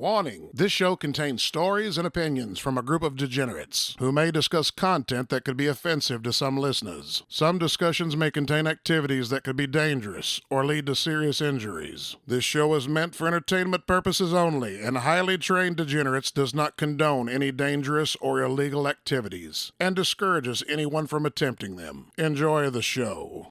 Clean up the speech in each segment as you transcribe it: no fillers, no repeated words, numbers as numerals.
Warning, this show contains stories and opinions from a group of degenerates who may discuss content that could be offensive to some listeners. Some discussions may contain activities that could be dangerous or lead to serious injuries. This show is meant for entertainment purposes only, and Highly Trained Degenerates does not condone any dangerous or illegal activities and discourages anyone from attempting them. Enjoy the show.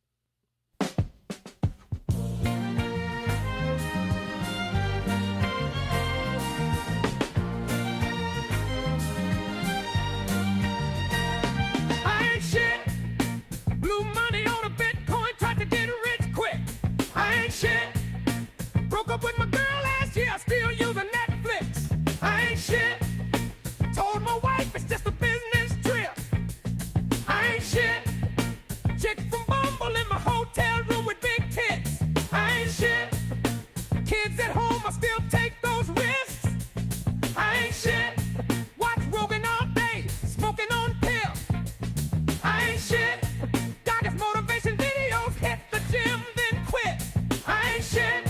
Broke up with my girl last year, I still using Netflix. I ain't shit. Told my wife it's just a business trip. I ain't shit. Chick from Bumble in my hotel room with big tits. I ain't shit. Kids at home, I still take those risks. I ain't shit. Watch Rogan all day, smoking on pills. I ain't shit. Got his motivation videos, hit the gym, then quit. I ain't shit.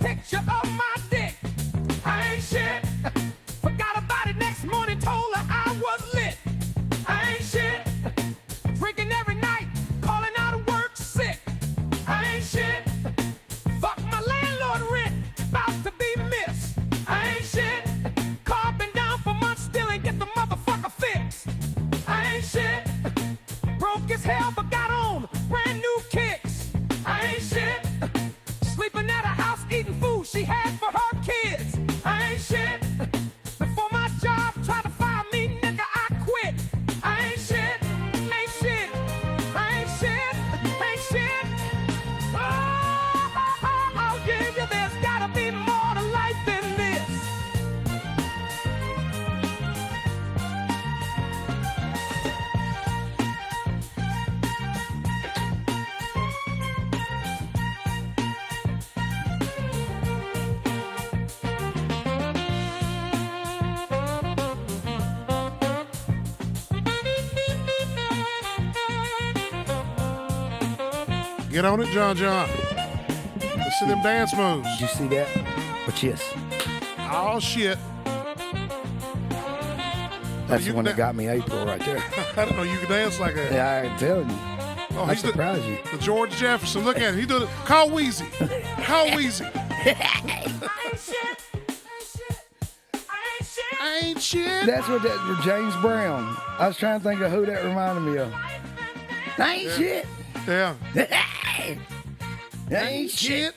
Picture of my dick. I ain't shit. Forgot about it next morning, told her I was lit. I ain't shit. Drinking every night, calling out of work sick. I ain't shit. Fuck my landlord rent, about to be missed. I ain't shit. Car been down for months, still ain't get the motherfucker fixed. I ain't shit. Broke as hell, but got on brand new kicks. I ain't shit. Sleeping at a house, eating food she had for her kids. I ain't shit. Before my job tried to fire me, nigga, I quit. I ain't shit. Ain't shit. I ain't shit. Ain't shit. I'll give you, there's gotta be more to life than this. Get on it, John. Let's see them dance moves. Did you see that? But yes. Oh, shit. That's the one that got me April right there. I didn't know you could dance like that. Yeah, I'm telling you. Oh, I surprised you. The George Jefferson. Look at him. He doing it. Call Wheezy. Call Wheezy. I ain't shit. That's what that for James Brown. I was trying to think of who that reminded me of. I ain't shit. Yeah. I ain't shit.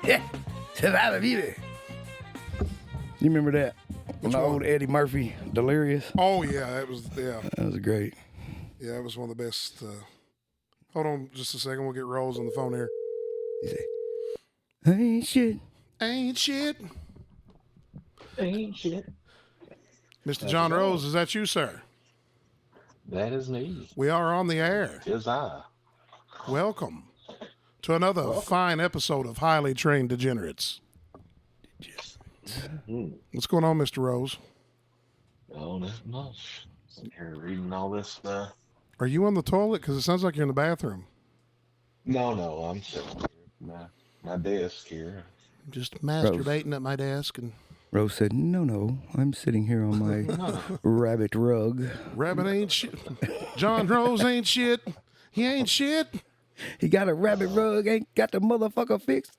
Yeah. Survivor Beauty. You remember that? Which the one? old Eddie Murphy, Delirious. Oh, yeah. That was great. Yeah, that was one of the best. Hold on just a second. We'll get Rose on the phone here. You say, I ain't shit. Ain't shit. Ain't shit. Mr. John Rose, is that you, sir? That is me. We are on the air. Tis I. Welcome to another fine episode of Highly Trained Degenerates. What's going on, Mr. Rose? Oh, not much. Sitting here reading all this stuff. Are you on the toilet? Because it sounds like you're in the bathroom. No, I'm sitting here. My desk here. Just masturbating at my desk. And Rose said, no, I'm sitting here on my rabbit rug. Rabbit ain't shit. John Rose ain't shit. He ain't shit. He got a rabbit rug, ain't got the motherfucker fixed.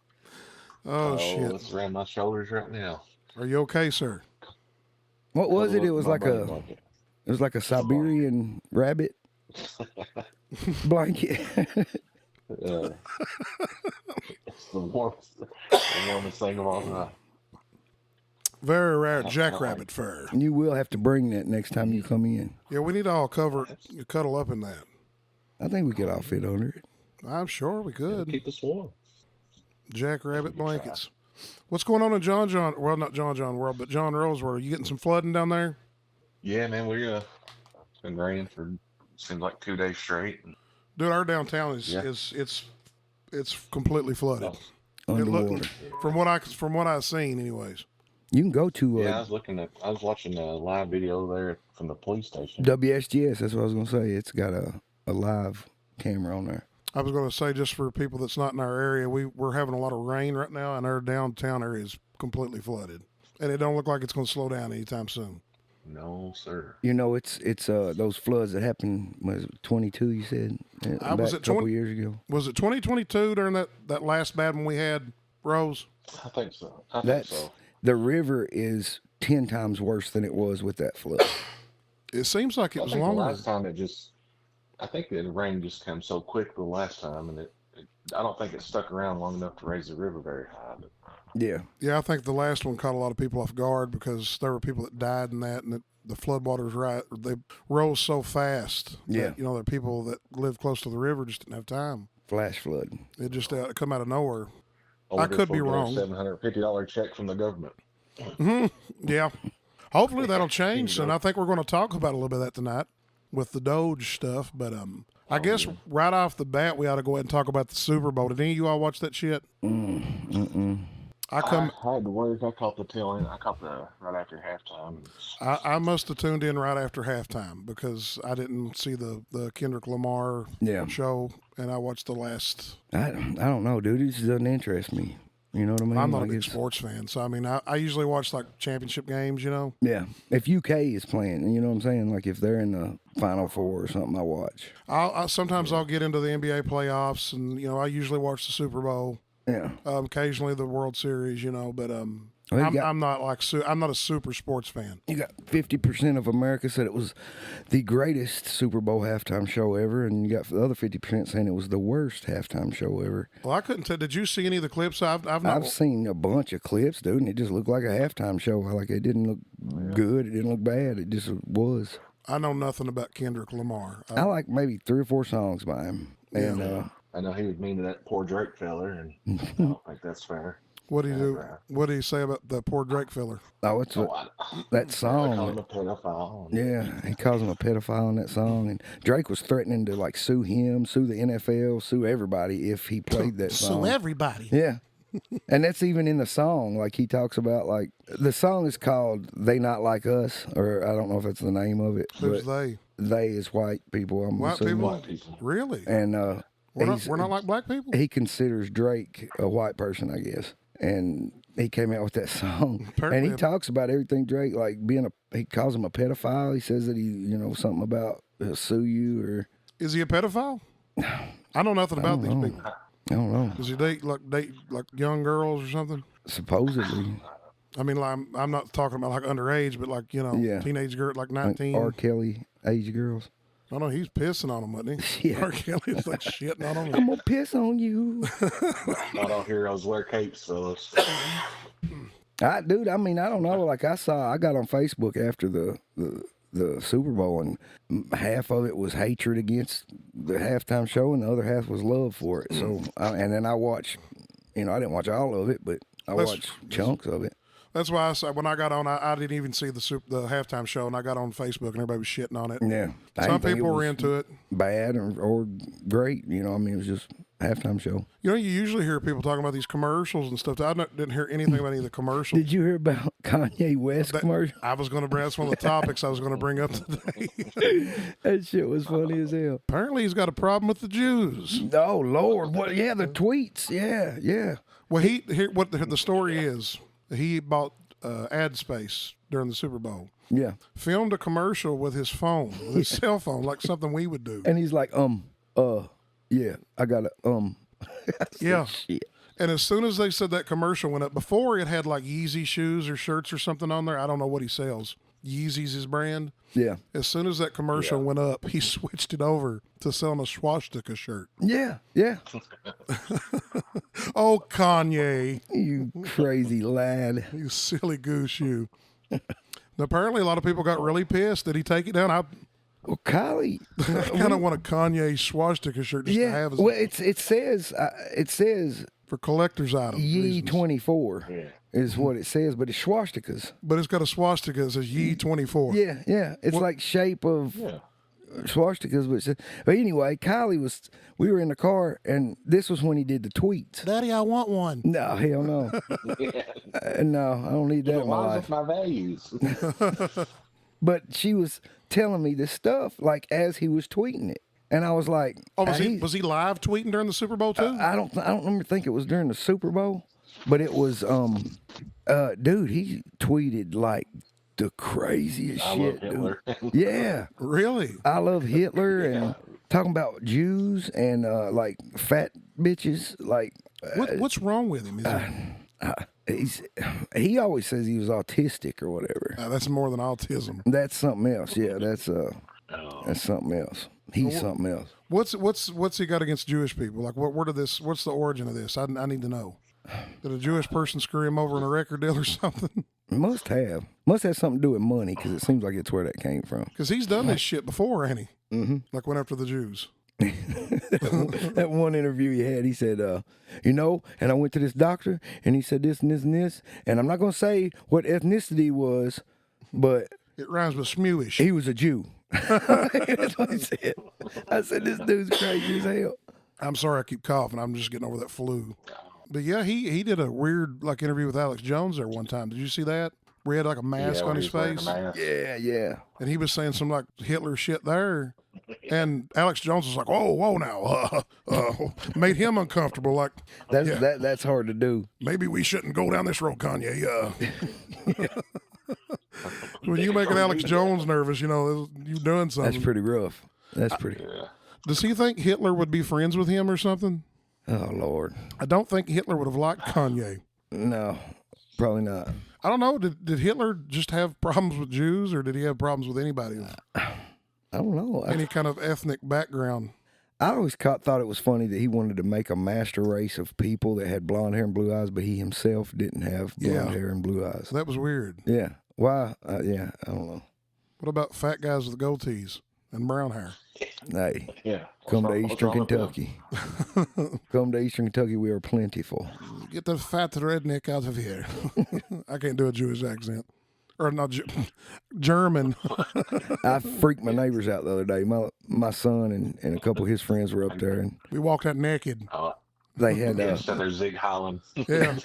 Oh, shit. It's around my shoulders right now. Are you okay, sir? What was it? It was My like buddy a blanket. it was like a Siberian rabbit blanket. It's the warmest thing of all time. Very rare jackrabbit fur. You will have to bring that next time you come in. Yeah, we need to all cuddle up in that. I think we could all fit under it. I'm sure we could. Keep us warm. Jackrabbit blankets. What's going on in well, not John world, but John Rose world? Are you getting some flooding down there? Yeah, man, it's been raining for seems like 2 days straight. Dude, our downtown is Yeah. it's completely flooded. Oh. It Underwater. looked, from what I've seen, anyways. You can go to Yeah, I was watching a live video there from the police station. WSGS. That's what I was gonna say. It's got a live camera on there. I was going to say, just for people that's not in our area, we're having a lot of rain right now, and our downtown area is completely flooded, and it don't look like it's going to slow down anytime soon. No, sir. You know, it's those floods that happened. Was it 22? You said Was back it a couple years ago. Was it 2022 during that last bad one we had, Rose? I think so. I think That's so. the river is 10 times worse than it was with that flood. It seems like it I was think longer. the last time I think the rain just came so quick the last time, and I don't think it stuck around long enough to raise the river very high. But Yeah. Yeah, I think the last one caught a lot of people off guard because there were people that died in that, and the floodwaters they rose so fast. Yeah. That, the people that lived close to the river just didn't have time. Flash flood. It just come out of nowhere. wonder if could be we'll get a wrong. $750 check from the government. Yeah. Hopefully that'll change, and I think we're going to talk about a little bit of that tonight with the Doge stuff. But I guess right off the bat, we ought to go ahead and talk about the Super Bowl. Did any of you all watch that shit? I had to work. I caught the tail end. I caught the right after halftime. I must have tuned in right after halftime because I didn't see the Kendrick Lamar show, and I watched the last. I don't know, dude. It just doesn't interest me. You know what I mean? I'm not Like a big sports fan, so I mean, I usually watch like championship games, Yeah. If UK is playing, you know what I'm saying? Like if they're in the Final Four or something, I watch. Sometimes I'll get into the NBA playoffs, and I usually watch the Super Bowl. Yeah. Occasionally the World Series, but Well, I'm not like I'm not a super sports fan. You got 50% of America said it was the greatest Super Bowl halftime show ever, and you got the other 50% saying it was the worst halftime show ever. Well, I couldn't tell. Did you see any of the clips? I've seen a bunch of clips, dude, and it just looked like a halftime show. Like it didn't look good, it didn't look bad. It just was. I know nothing about Kendrick Lamar. I like maybe 3 or 4 songs by him, and I know he was mean to that poor Drake feller, and I don't think that's fair. What do you do? What do you say about the poor Drake filler? oh, it's that They call song. him a pedophile. Yeah, he calls him a pedophile in that song, and Drake was threatening to like sue him, sue the NFL, sue everybody if he played that song. Sue everybody. Yeah. And that's even in the song. Like he talks about, like the song is called "They Not Like Us," or I don't know if that's the name of it. Who's but they? They is white people. I'm White assuming. people? White people. Really? And We're not like black people? he considers Drake a white person, I guess. And he came out with that song, Apparently and he talks about everything Drake, like he calls him a pedophile. He says that he, something about he'll sue you or. Is he a pedophile? I know nothing about these people. I don't know. Does he date like young girls or something? Supposedly. I mean, like, I'm not talking about like underage, but like teenage girl, like 19. Like R. Kelly age girls. I know he's pissing on them, wasn't he? Yeah. R. Kelly's like shitting on them. I'm gonna piss on you. Not all heroes wear capes, fellas. Dude, I mean, I don't know. Like I got on Facebook after the Super Bowl, and half of it was hatred against the halftime show, and the other half was love for it. So, and then I watched, I didn't watch all of it, but I watched chunks of it. That's why I said when I got on, I didn't even see the halftime show, and I got on Facebook, and everybody was shitting on it. Yeah, Some people were into it. Bad or great, I mean, it was just a halftime show. You usually hear people talking about these commercials and stuff. Didn't hear anything about any of the commercials. Did you hear about Kanye West commercial? I was going to bring. That's one of the topics I was going to bring up today. That shit was funny as hell. Apparently, he's got a problem with the Jews. Oh Lord, what? Yeah, the tweets. Yeah. Well, what the story is. He bought ad space during the Super Bowl. Yeah. Filmed a commercial with his phone, with his cell phone, like something we would do. And he's like, yeah, I got to, Yeah. Shit. And as soon as they said that commercial went up, before it had like Yeezy shoes or shirts or something on there. I don't know what he sells. Yeezy's his brand. Yeah. As soon as that commercial went up, he switched it over to selling a swastika shirt. Yeah. Oh, Kanye. You crazy lad. You silly goose, you. Now, apparently, a lot of people got really pissed. Did he take it down? Well, Kylie. I kind of want a Kanye swastika shirt just to have as well, it says for collector's items. Ye 24 is what it says, but it's swastikas. But it's got a swastika that says Ye 24. Yeah. It's like shape of swastikas. But anyway, we were in the car, and this was when he did the tweets. Daddy, I want one. No, hell no. No, I don't need that It in my lines life. with my values. But she was telling me this stuff like as he was tweeting it, and I was like, Oh, was he live tweeting during the Super Bowl too? I don't remember think it was during the Super Bowl, but it was dude, he tweeted like the craziest I shit, love Hitler. dude. Yeah, Really? I love Hitler and talking about Jews and like fat bitches. Like What's wrong with him? Is he always says he was autistic or whatever. that's more than autism. That's something else. Yeah, that's something else. He's something else. What's he got against Jewish people? Like what's the origin of this? I need to know. Did a Jewish person screw him over in a record deal or something? Must have something to do with money because it seems like it's where that came from. Because he's done this shit before, ain't he? Mm-hmm. Like went after the Jews. That one interview he had, he said, and I went to this doctor and he said this and this and this, and I'm not going to say what ethnicity he was, but It rhymes with smewish. he was a Jew. That's what he said. I said, this dude's crazy as hell. I'm sorry I keep coughing. I'm just getting over that flu. But yeah, he did a weird like interview with Alex Jones there one time. Did you see that? Where he had like a mask on his face. Yeah. And he was saying some like Hitler shit there. And Alex Jones was like, whoa now. Made him uncomfortable. Like, That's hard to do. maybe we shouldn't go down this road, Kanye. When you making Alex Jones nervous, you're doing something. That's pretty rough. That's pretty. Does he think Hitler would be friends with him or something? Oh, Lord. I don't think Hitler would have liked Kanye. No, probably not. I don't know. Did Hitler just have problems with Jews, or did he have problems with anybody? I don't know. Any kind of ethnic background? I always thought it was funny that he wanted to make a master race of people that had blonde hair and blue eyes, but he himself didn't have blonde hair and blue eyes. So that was weird. Yeah. Why? Yeah, I don't know. What about fat guys with gold tees and brown hair? Hey, Yeah. come to What's Eastern wrong with them? Kentucky. Come to Eastern Kentucky, we are plentiful. Get the fat redneck out of here. I can't do a Jewish accent. Or not German. I freaked my neighbors out the other day. My son and a couple of his friends were up there, and We walked out naked. they had Yeah, so they're Zig Holland. Yeah.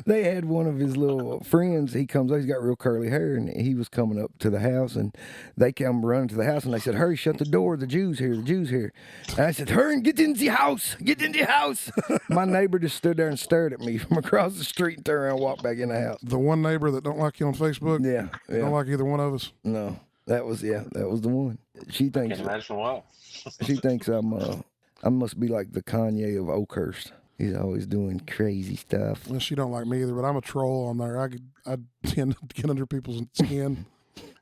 they had one of his little friends. He comes, he's got real curly hair, and he was coming up to the house, and they come running to the house, and they said, "Hurry, shut the door! The Jews here! The Jews here!" And I said, "Hurry, get in the house! Get in the house!" My neighbor just stood there and stared at me from across the street, and turned around, and walked back in the house. The one neighbor that don't like you on Facebook? Yeah, Don't like either one of us? No, that was the one. She thinks Can't imagine why. I must be like the Kanye of Oakhurst. He's always doing crazy stuff. Well, she don't like me either, but I'm a troll on there. I tend to get under people's skin.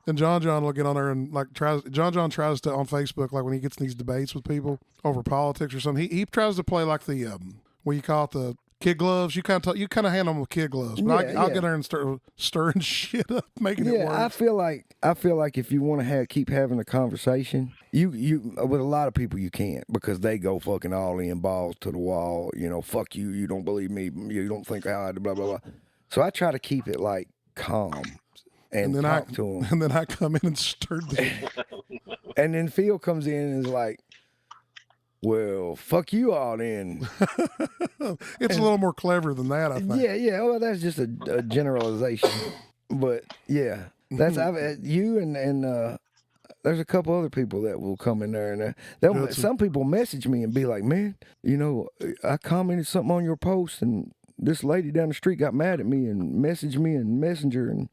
And John will get on there and like tries to on Facebook, like when he gets in these debates with people over politics or something, he tries to play like the what you call it, the kid gloves. You kind of handle them with kid gloves, but Yeah, I'll yeah. get there and start stirring shit up, making it Yeah, worse. I feel like if you want to keep having a conversation, you with a lot of people you can't because they go fucking all in, balls to the wall. Fuck you. You don't believe me. You don't think I blah blah blah. So I try to keep it like calm and then talk to them. And then I come in and stir the And then Phil comes in and is like, "Well, fuck you all then." It's a little more clever than that, I think. Yeah. Well, that's just a generalization, but yeah, that's you and there's a couple other people that will come in there, and some people message me and be like, "Man, I commented something on your post, and this lady down the street got mad at me and messaged me in Messenger and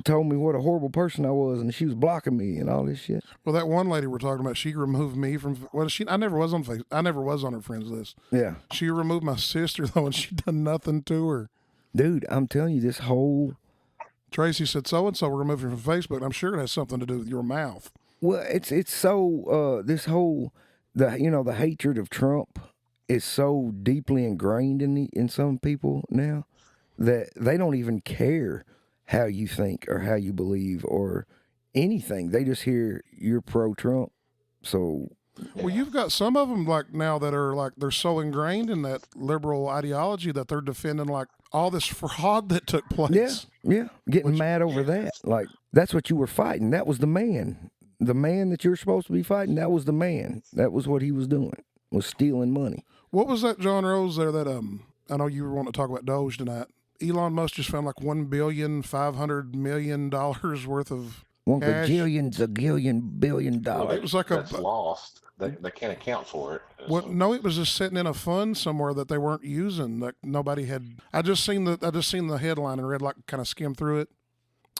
told me what a horrible person I was, and she was blocking me and all this shit." Well, that one lady we're talking about, she removed me from. I never was on Facebook. I never was on her friends list. Yeah, She removed my sister though, and she done nothing to her. dude, I'm telling you, this whole Tracy said so and so removed her from Facebook. I'm sure it has something to do with your mouth. well, it's so this whole the hatred of Trump is so deeply ingrained in some people now that they don't even care how you think or how you believe or anything. They just hear you're pro-Trump. So Well, you've got some of them like now that are like they're so ingrained in that liberal ideology that they're defending like all this fraud that took place. yeah, getting mad over that. Like that's what you were fighting. That was the man. the man that you're supposed to be fighting, that was the man. That was what he was doing, was stealing money. What was that, John Rose, there that, I know you were wanting to talk about Doge tonight. Elon Musk just found like $1,500,000,000 worth of One cash. billion Well, dollars. It was like that's lost. They can't account for it. What? So- No, it was just sitting in a fund somewhere that they weren't using. That nobody had. I just seen the headline and read, like, kind of skimmed through it.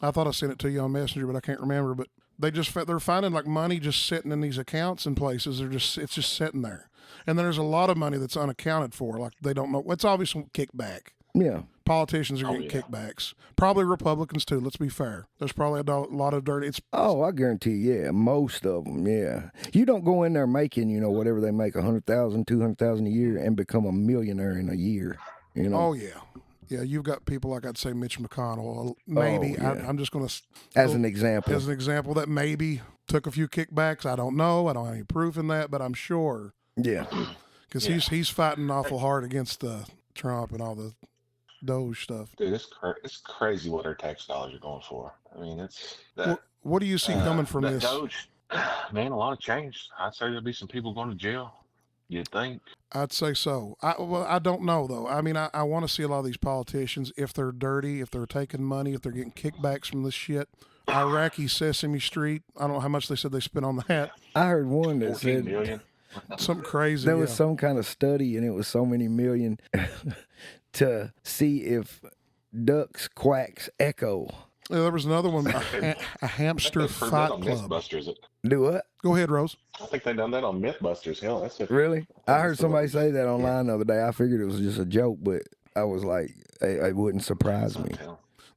I thought I sent it to you on Messenger, but I can't remember. But they're finding like money just sitting in these accounts and places. It's just sitting there, and then there's a lot of money that's unaccounted for. Like they don't know. It's obviously kickback. Yeah. Politicians are getting kickbacks. Probably Republicans too. Let's be fair. There's probably a lot of dirty. Oh, I guarantee you, yeah, most of them, yeah. You don't go in there making, whatever they make, 100,000, 200,000 a year, and become a millionaire in a year. Oh yeah, yeah. You've got people like I'd say Mitch McConnell. Maybe yeah. I'm just going to As an example. that maybe took a few kickbacks. I don't know. I don't have any proof in that, but I'm sure. Yeah. Because he's fighting awful hard against Trump and all the Doge stuff. Dude, it's crazy what our tax dollars are going for. I mean, it's that. What do you see coming from that this? Doge, man, a lot of change. I'd say there'll be some people going to jail. You'd think. I'd say so. I don't know though. I mean, I want to see a lot of these politicians, if they're dirty, if they're taking money, if they're getting kickbacks from this shit. Iraqi Sesame Street. I don't know how much they said they spent on that. I heard one that 14 said million. Something crazy. there was some kind of study, and it was so many million to see if ducks' quacks echo. Yeah, there was another one, a hamster They've heard that fight on club. Mythbusters. Do what? Go ahead, Rose. I think they done that on Mythbusters. Hell, that's it. Really? I heard somebody say that online the other day. I figured it was just a joke, but I was like, it wouldn't surprise me.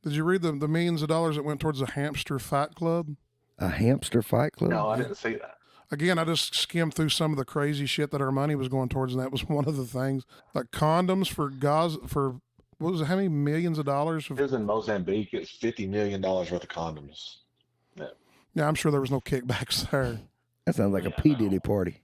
Did you read the millions of dollars that went towards a hamster fight club? A hamster fight club? No, I didn't see that. Again, I just skimmed through some of the crazy shit that our money was going towards, and that was one of the things. Like condoms for Gaza, for what was it, how many millions of dollars? It was in Mozambique. It's $50 million worth of condoms. Yeah, I'm sure there was no kickbacks there. That sounds like a P. Diddy party.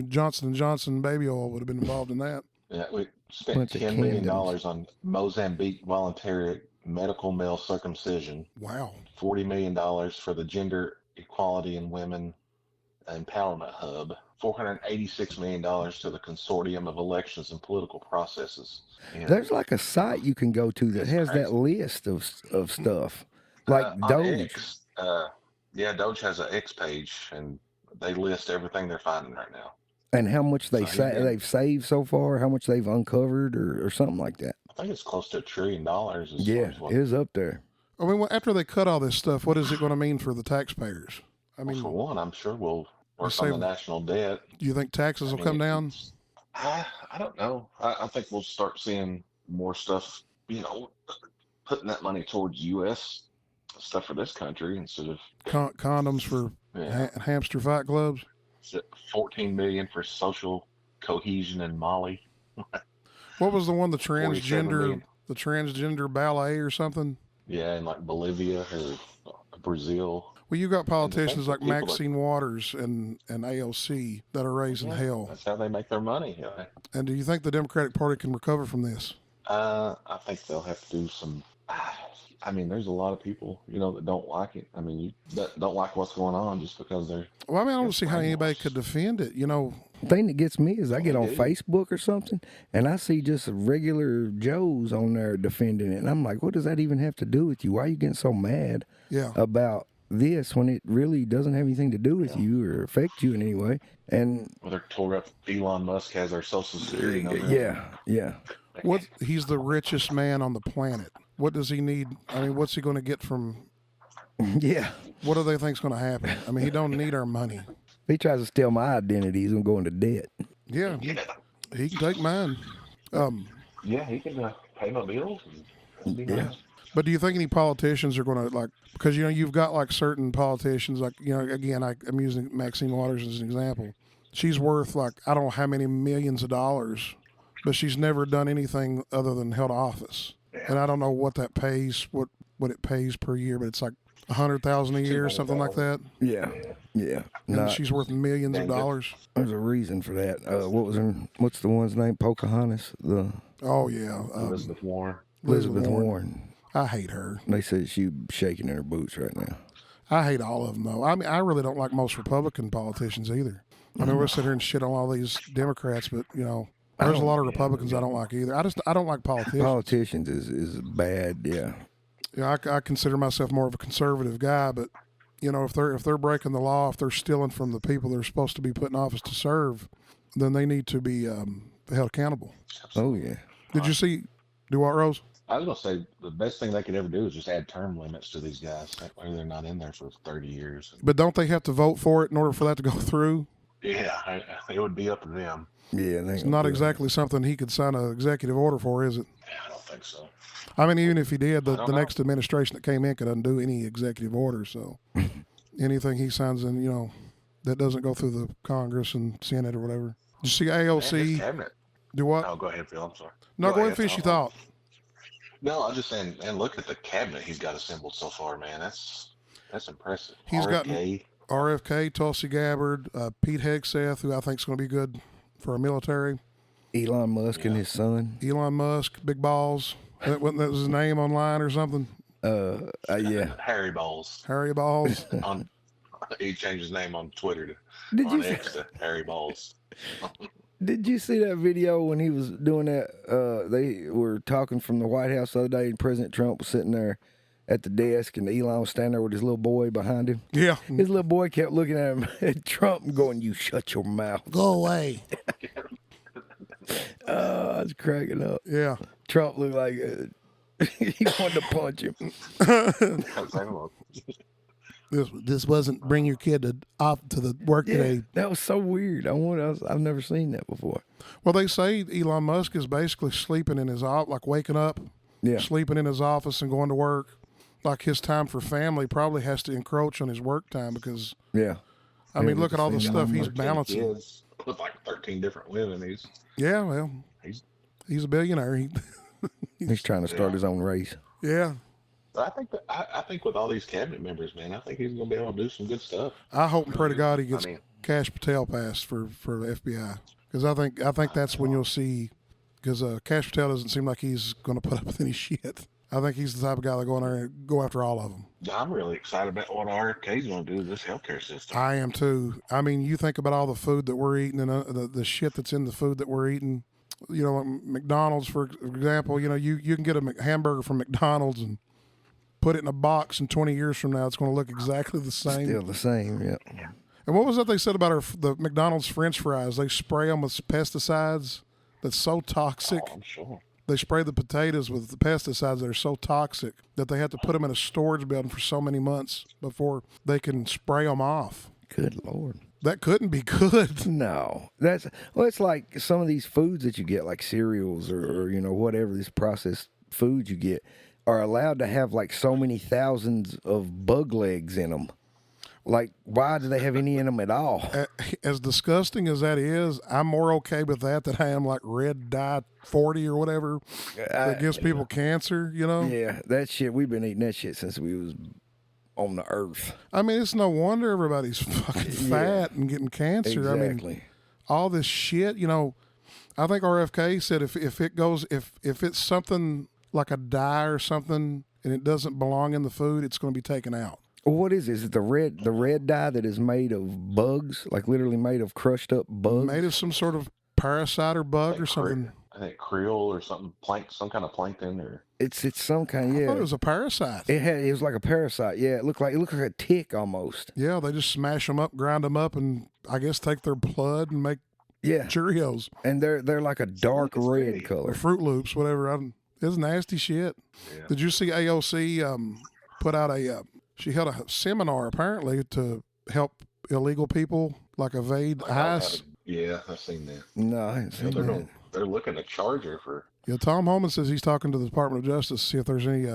Johnson & Johnson baby oil would have been involved in that. Yeah, we spent Bunch of $10 million condoms. on Mozambique voluntary medical male circumcision. Wow. $40 million for the Gender Equality and Women Empowerment Hub. $486 million to the Consortium of Elections and Political Processes. And, There's like a site you can go to that has that list of stuff. Like on Doge. X, yeah, Doge has an X page, and they list everything they're finding right now. And how much So they've saved so far, how much they've uncovered or something like that. I think it's close to $1 trillion. As Yeah, far as what, it is up there. I mean, after they cut all this stuff, what is it going to mean for the taxpayers? I mean, for one, I'm sure we'll work save- on the national debt. do you think taxes will come down? I don't know. I think we'll start seeing more stuff, putting that money towards U.S. stuff for this country instead of Condoms for hamster fight clubs? 14 million for social cohesion in Mali. What was the one, the 47 million. transgender ballet or something? Yeah, in like Bolivia or Brazil. Well, you got politicians like people Maxine Waters and AOC that are raising hell. That's how they make their money. Yeah. And do you think the Democratic Party can recover from this? I think they'll have to do some. I mean, there's a lot of people, that don't like it. I mean, that don't like what's going on just because they're. Well, I mean, I don't see how anybody could defend it. The thing that gets me is I get on Facebook or something and I see just regular Joes on there defending it. And I'm like, what does that even have to do with you? Why are you getting so mad about this when it really doesn't have anything to do with you or affect you in any way? And They're tore up. Elon Musk has our social security number. yeah. He's the richest man on the planet. What does he need? I mean, what's he going to get from? Yeah. What do they think's going to happen? I mean, he don't need our money. If he tries to steal my identity, he's going to go into debt. Yeah, he can take mine. Yeah, he can pay my bills. And be nice. But do you think any politicians are going to because you've got like certain politicians again I'm using Maxine Waters as an example. She's worth like I don't know how many millions of dollars, but she's never done anything other than held office. And I don't know what that pays, what it pays per year, but it's like $100,000 a year or something like that. Yeah. And she's worth millions of dollars. There's a reason for that. What's the one's name? Pocahontas? Oh yeah, Elizabeth Warren. Elizabeth Warren. I hate her. They said she's shaking in her boots right now. I hate all of them, though. I mean, I really don't like most Republican politicians either. I mean, we're sitting here and shit on all these Democrats, but, you know, there's a lot of Republicans I don't like either. I don't like politicians. Politicians is bad, yeah. Yeah, I consider myself more of a conservative guy, but, you know, if they're breaking the law, if they're stealing from the people they're supposed to be put in office to serve, then they need to be held accountable. Oh, yeah. Did you see, do what, Rose? I was gonna say the best thing they could ever do is just add term limits to these guys. That way they're not in there for 30 years. But don't they have to vote for it in order for that to go through? Yeah, it would be up to them. Yeah, It's not exactly something he could sign an executive order for, is it? Yeah, I don't think so. I mean, even if he did, the don't know. next administration that came in could undo any executive order. So anything he signs in, you know, that doesn't go through the Congress and Senate or whatever. Did you see Man, his AOC cabinet. do what? Oh, go ahead, Phil. I'm sorry. No, go ahead and finish your thought. No, I'm just saying, and look at the cabinet he's got assembled so far, man. That's impressive. He's got RFK. RFK, Tulsi Gabbard, Pete Hegseth, who I think is going to be good for our military. Elon Musk and his son. Elon Musk, Big Balls. That wasn't that was his name online or something? Yeah. Harry Balls. Harry Balls. He changed his name on Twitter to Did on you X to Harry Balls. Did you see that video when he was doing that? They were talking from the White House the other day, and President Trump was sitting there at the desk, and Elon was standing there with his little boy behind him. Yeah. His little boy kept looking at him, at Trump, going, "You shut your mouth." Go away. I was cracking up. Yeah. Trump looked like he wanted to punch him. This wasn't bring your kid off to the work today. That was so weird. I've never seen that before. Well, they say Elon Musk is basically sleeping in his office, like waking up, sleeping in his office and going to work. Like his time for family probably has to encroach on his work time because, I mean, look at all the stuff he's balancing. Kids with like 13 different women. Yeah, well, he's a billionaire. He's trying to start his own race. Yeah. I think with all these cabinet members, man, I think he's going to be able to do some good stuff. I hope and pray to God he gets Cash Patel passed for the FBI because I think that's when you'll see because Cash Patel doesn't seem like he's going to put up with any shit. I think he's the type of guy that go in there and go after all of them. I'm really excited about what RFK's going to do to this healthcare system. I am too. I mean, you think about all the food that we're eating and the shit that's in the food that we're eating. You know, like McDonald's, for example, you know, you can get a hamburger from McDonald's and put it in a box, and 20 years from now, it's going to look exactly the same. Still the same, yeah. And what was that they said about the McDonald's French fries? They spray them with pesticides that's so toxic. Oh, I'm sure. They spray the potatoes with the pesticides that are so toxic that they have to put them in a storage building for so many months before they can spray them off. Good Lord. That couldn't be good. No. It's like some of these foods that you get, like cereals or you know, whatever, these processed foods you get, are allowed to have like so many thousands of bug legs in them. Like, why do they have any in them at all? As disgusting as that is, I'm more okay with that than I am like red dye 40 or whatever that gives people cancer, you know? Yeah, that shit, we've been eating that shit since we was on the earth. I mean, it's no wonder everybody's fucking fat and getting cancer. Exactly. I mean, all this shit, you know, I think RFK said if it's something like a dye or something and it doesn't belong in the food, it's going to be taken out. What is it? Is it the red dye that is made of bugs, like literally made of crushed up bugs? Made of some sort of parasite or bug or something. I think krill or something, some kind of plankton or. It's some kind. Yeah, I thought it was a parasite. It was like a parasite. Yeah, it looked like a tick almost. Yeah, they just smash them up, grind them up, and I guess take their blood and make Cheerios. And they're like a dark red color. Or Fruit Loops, whatever. It's nasty shit. Yeah. Did you see AOC put out she held a seminar apparently to help illegal people like evade ICE? Yeah, I've seen that. No, I haven't seen that. They're looking to charge her for. Yeah, Tom Homan says he's talking to the Department of Justice to see if there's any,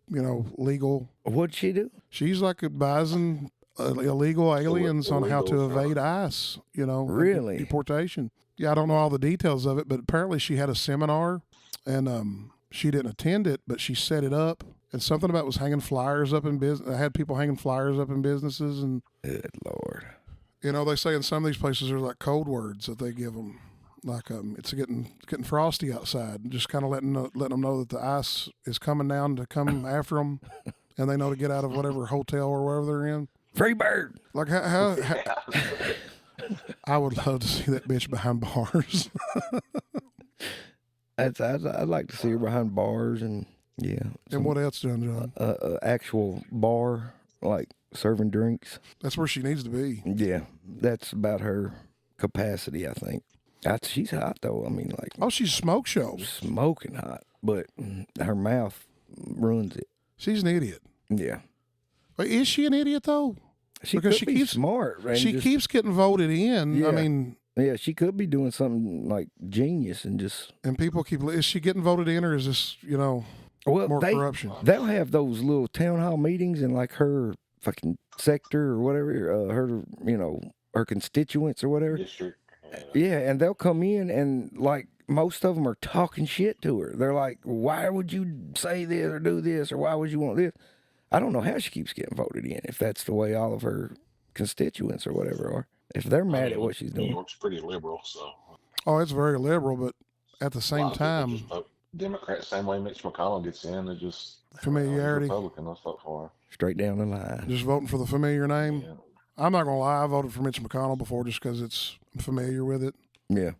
legal. What'd she do? She's like advising illegal aliens on how to evade ICE, really? Deportation. Yeah, I don't know all the details of it, but apparently she had a seminar and she didn't attend it, but she set it up. And something about was hanging flyers up in business. I had people hanging flyers up in businesses, and good Lord, they say in some of these places there's like code words that they give them, like it's getting frosty outside, and just kind of letting them know that the ice is coming down to come after them, and they know to get out of whatever hotel or wherever they're in. Free bird. Like how I would love to see that bitch behind bars. I'd like to see her behind bars and And what else done, John? Actual bar, like serving drinks. That's where she needs to be. Yeah, that's about her capacity, I think. She's hot though. I mean, like Oh, she's smoke show. smoking hot, but her mouth ruins it. She's an idiot. Yeah, But is she an idiot though? she Because could she be keeps- smart. And She just- keeps getting voted in. Yeah. I mean, Yeah, she could be doing something like genius and just. and people keep. Is she getting voted in, or is this Well, more corruption? they'll have those little town hall meetings in like her fucking sector or whatever, her her constituents or whatever. District. Yeah, and they'll come in and like most of them are talking shit to her. They're like, "Why would you say this or do this or why would you want this?" I don't know how she keeps getting voted in. If that's the way all of her constituents or whatever are, if they're mad at what she's New doing. York's pretty liberal, so Oh, it's very liberal, but at the a same lot of people time, just vote Democrat, same way Mitch McConnell gets in. They just Familiarity. Republican, let's vote for Straight down the line. just voting for the familiar name. him. Yeah. I'm not gonna lie, I voted for Mitch McConnell before just because I'm familiar with it. Yeah.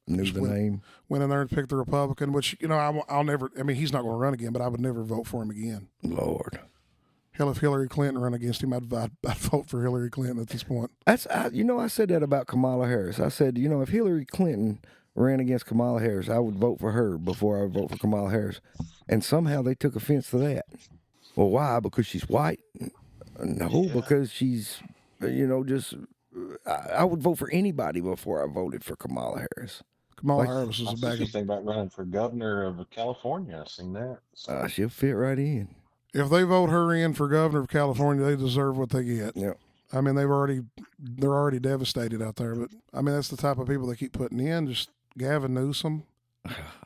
Knew Just the name. Went in there and picked the Republican, which I'll never. I mean, he's not going to run again, but I would never vote for him again. Lord. Hell, if Hillary Clinton ran against him, I'd vote for Hillary Clinton at this point. I said that about Kamala Harris. I said, if Hillary Clinton ran against Kamala Harris, I would vote for her before I would vote for Kamala Harris. And somehow they took offense to that. Well, why? Because she's white? No, because she's, just. I would vote for anybody before I voted for Kamala Harris. Kamala Like- Harris is I a see bag she's of. thinking about running for governor of California. I've seen that. So, She'll fit right in. If they vote her in for governor of California, they deserve what they get. Yeah. I mean, they're already devastated out there. But I mean, that's the type of people they keep putting in. Just Gavin Newsom.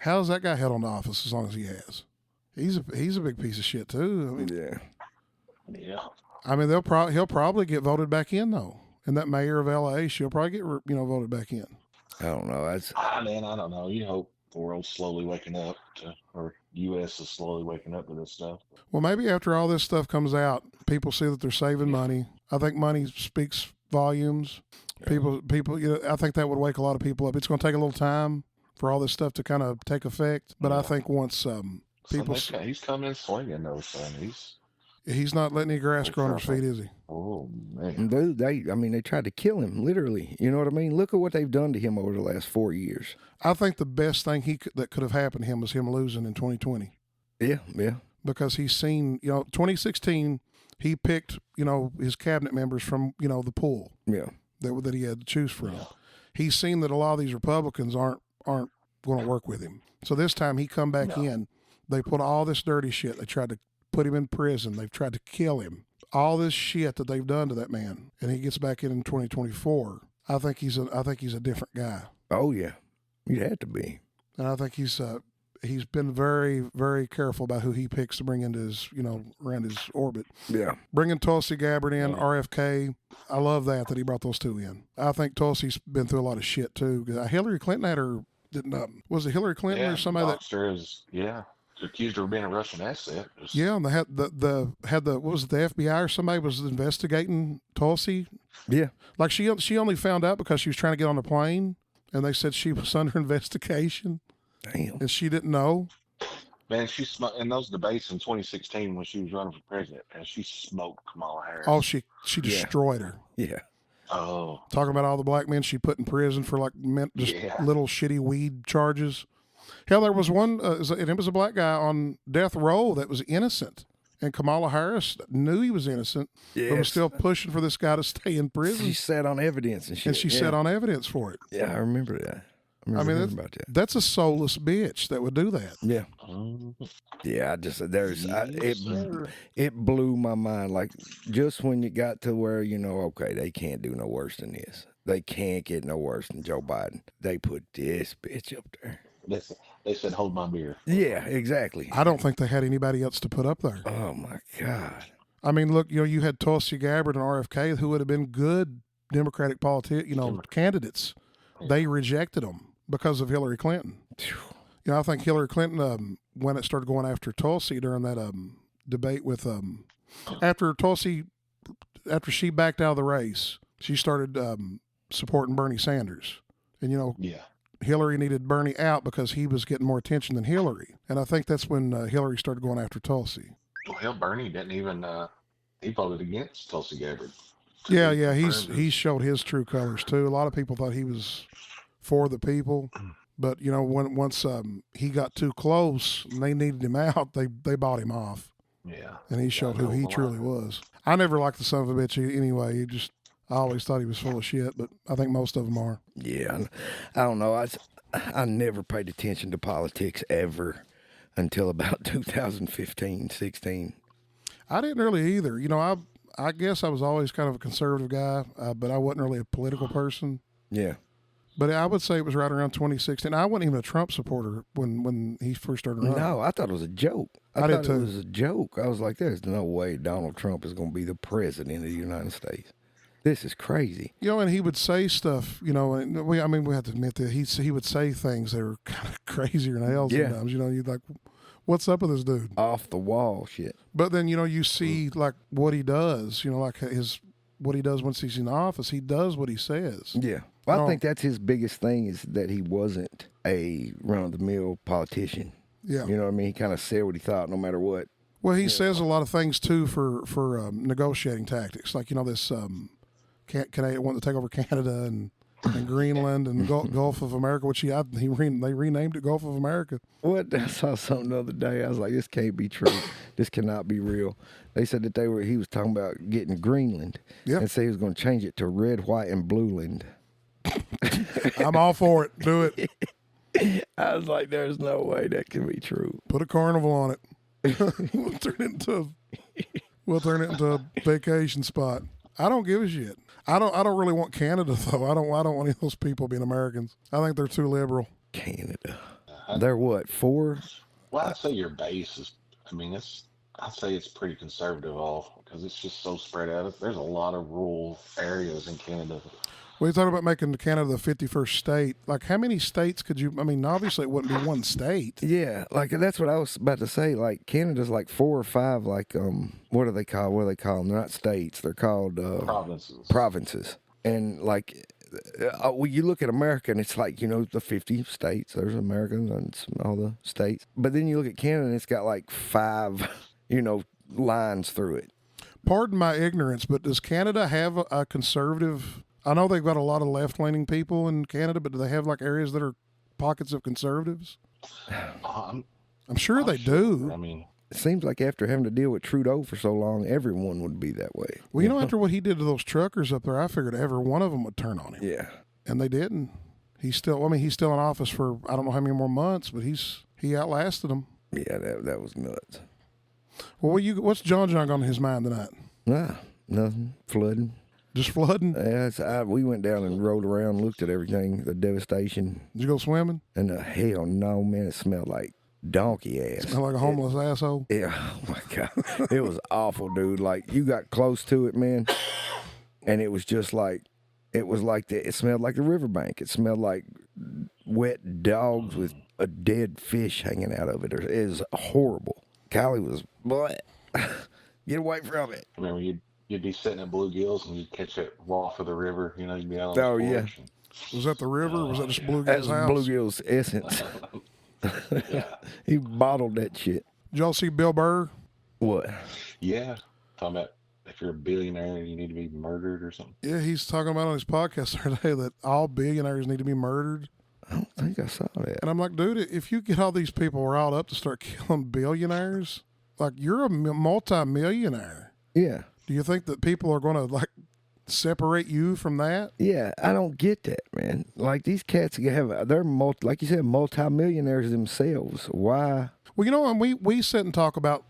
How's that guy held on to office as long as he has? He's a big piece of shit too. I mean, Yeah. yeah. he'll probably get voted back in though. And that mayor of L.A., she'll probably get voted back in. I don't know. Man, I don't know. You hope the world's slowly waking up or U.S. is slowly waking up to this stuff. Well, maybe after all this stuff comes out, people see that they're saving money. I think money speaks volumes. People, I think that would wake a lot of people up. It's going to take a little time for all this stuff to kind of take effect, but I think once people, He's coming in swinging, though, son. he's not letting any grass grow under his feet, is he? Oh man. Dude, they tried to kill him, literally. You know what I mean? Look at what they've done to him over the last 4 years. I think the best thing that could have happened to him was him losing in 2020. Yeah, yeah. Because he's seen, 2016, he picked, his cabinet members from, the pool Yeah. that he had to choose from. Yeah. He's seen that a lot of these Republicans aren't going to work with him. So this time he come back in. They put all this dirty shit. They tried to put him in prison. They've tried to kill him. All this shit that they've done to that man, and he gets back in 2024. I think he's a different guy, Oh, yeah. You'd have to be. and I think he's been very, very careful about who he picks to bring into his around his orbit. Yeah. Bringing Tulsi Gabbard in, RFK, I love that he brought those two in. I think Tulsi's been through a lot of shit too. Hillary Clinton had her. Was it Hillary Clinton or somebody that? Accused her of being a Russian asset. Yeah, and they had the what was it, the FBI or somebody was investigating Tulsi. Yeah. Like she only found out because she was trying to get on the plane, and they said she was under investigation, Damn. and she didn't know. Man, she smoked in those debates in 2016 when she was running for president, and she smoked Kamala Harris. Oh, she destroyed her. Yeah. Oh, Talking about all the black men she put in prison for like little shitty weed charges. Hell, there was one, and it was a black guy on death row that was innocent. And Kamala Harris knew he was innocent, but was Yes. still pushing for this guy to stay in prison. She sat on evidence and shit. And she yeah. sat on evidence for it. Yeah, I remember that. I remember hearing about that. That's a soulless bitch that would do that. Yeah. oh. Yeah, Yes, sir. it blew my mind. Like, just when you got to where, okay, they can't do no worse than this. They can't get no worse than Joe Biden. They put this bitch up there. They said, "Hold my beer." Yeah, exactly. I don't think they had anybody else to put up there. Oh, my God. I mean, look, you had Tulsi Gabbard and RFK who would have been good Democratic candidates. They rejected them because of Hillary Clinton. I think Hillary Clinton, when it started going after Tulsi during that debate with after Tulsi, after she backed out of the race, she started supporting Bernie Sanders, and Yeah. Hillary needed Bernie out because he was getting more attention than Hillary, and I think that's when Hillary started going after Tulsi. Well, hell, Bernie didn't even. He voted against Tulsi Gabbard. Yeah, He yeah, confirmed he his- showed his true colors too. A lot of people thought he was for the people, but once he got too close and they needed him out, they bought him off, Yeah. and he showed who no, he a lot. truly was. I never liked the son of a bitch anyway. I always thought he was full of shit, but I think most of them are. Yeah, I don't know. I never paid attention to politics ever until about 2015, 16. I didn't really either. I guess I was always kind of a conservative guy, but I wasn't really a political person. Yeah. But I would say it was right around 2016. I wasn't even a Trump supporter when he first started running. No, I thought it was a joke. I did thought too. it was a joke. I was like, there's no way Donald Trump is going to be the president of the United States. This is crazy. And he would say stuff, and we have to admit that he would say things that were kind of crazier than hell Yeah. sometimes. You'd like, what's up with this dude? Off the wall shit. But then, you see like what he does, like what he does once he's in office. He does what he says. Yeah. Well, I No. think that's his biggest thing is that he wasn't a run-of-the-mill politician. Yeah. You know what I mean? He kind of said what he thought no matter what. Well, he says a lot of things too for negotiating tactics, like this Canada wanting to take over Canada and Greenland and the Gulf of America, which they renamed it Gulf of America. What? I saw something the other day. I was like, this can't be true. This cannot be real. They said that he was talking about getting Greenland Yeah. and say he was going to change it to red, white, and blue land. I'm all for it. Do it. I was like, there's no way that can be true. Put a carnival on it. We'll turn it into a vacation spot. I don't give a shit. I don't really want Canada though. I don't want any of those people being Americans. I think they're too liberal. Canada. They're what, 4? Well, I'd say your base is. I mean, I'd say it's pretty conservative all because it's just so spread out. There's a lot of rural areas in Canada. We talking about making Canada the 51st state. Like, how many states could you? I mean, obviously it wouldn't be one state. Yeah, like that's what I was about to say. Like Canada's like 4 or 5. Like what do they call? What do they call them? They're not states. They're called Provinces. provinces. And like, well, you look at America and it's like the 50 states. There's America and all the states. But then you look at Canada and it's got like 5, lines through it. Pardon my ignorance, but does Canada have a conservative? I know they've got a lot of left-leaning people in Canada, but do they have like areas that are pockets of conservatives? I'm sure they do. I mean, It seems like after having to deal with Trudeau for so long, everyone would be that way. Well, after what he did to those truckers up there, I figured every one of them would turn on him. Yeah. And they didn't. He's still in office for I don't know how many more months, but he outlasted them. Yeah, that was nuts. Well, what's John on his mind tonight? Nah, nothing. Flooding. Just flooding? We went down and rode around, looked at everything, the devastation. Did you go swimming? And hell no, man, it smelled like donkey ass. Smelled like a homeless asshole? Yeah, oh my God. It was awful, dude. Like, you got close to it, man, and it was just like, it smelled like the riverbank. It smelled like wet dogs with a dead fish hanging out of it. It was horrible. Kylie was, boy, get away from it. remember you'd be sitting at bluegills and you'd catch it off of the river. You'd be out on Oh, the yeah. porch. Was that the river or was that just Bluegill's That was house? Bluegill's essence. He bottled that shit. Did y'all see Bill Burr? What? Yeah, talking about if you're a billionaire, you need to be murdered or something. Yeah, he's talking about on his podcast the other day that all billionaires need to be murdered. I don't think I saw that. And I'm like, dude, if you get all these people riled up to start killing billionaires, like you're a multi-millionaire. Yeah. Do you think that people are going to like separate you from that? Yeah, I don't get that, man. Like, these cats they're like you said, multi-millionaires themselves. Why? Well, and we sit and talk about,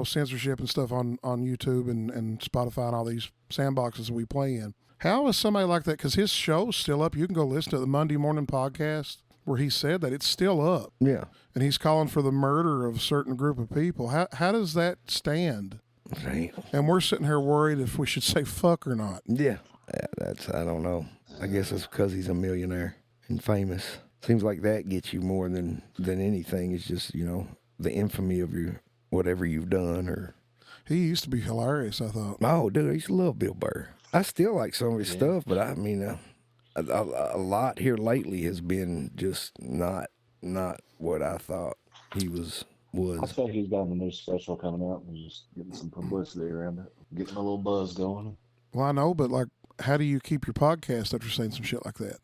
censorship and stuff on YouTube and Spotify and all these sandboxes we play in. How is somebody like that? Because his show's still up. You can go listen to the Monday morning podcast where he said that it's still up. Yeah. And he's calling for the murder of a certain group of people. How does that stand? Damn. And we're sitting here worried if we should say fuck or not. Yeah. I don't know. I guess it's because he's a millionaire and famous. Seems like that gets you more than anything. It's just, the infamy of whatever you've done. Or He used to be hilarious, I thought. oh, dude, I used to love Bill Burr. I still like some of his stuff, but I mean, a lot here lately has been just not what I thought he was. I say he's got a new special coming out and just getting some publicity around it, getting a little buzz going. Well, I know, but like, how do you keep your podcast after saying some shit like that?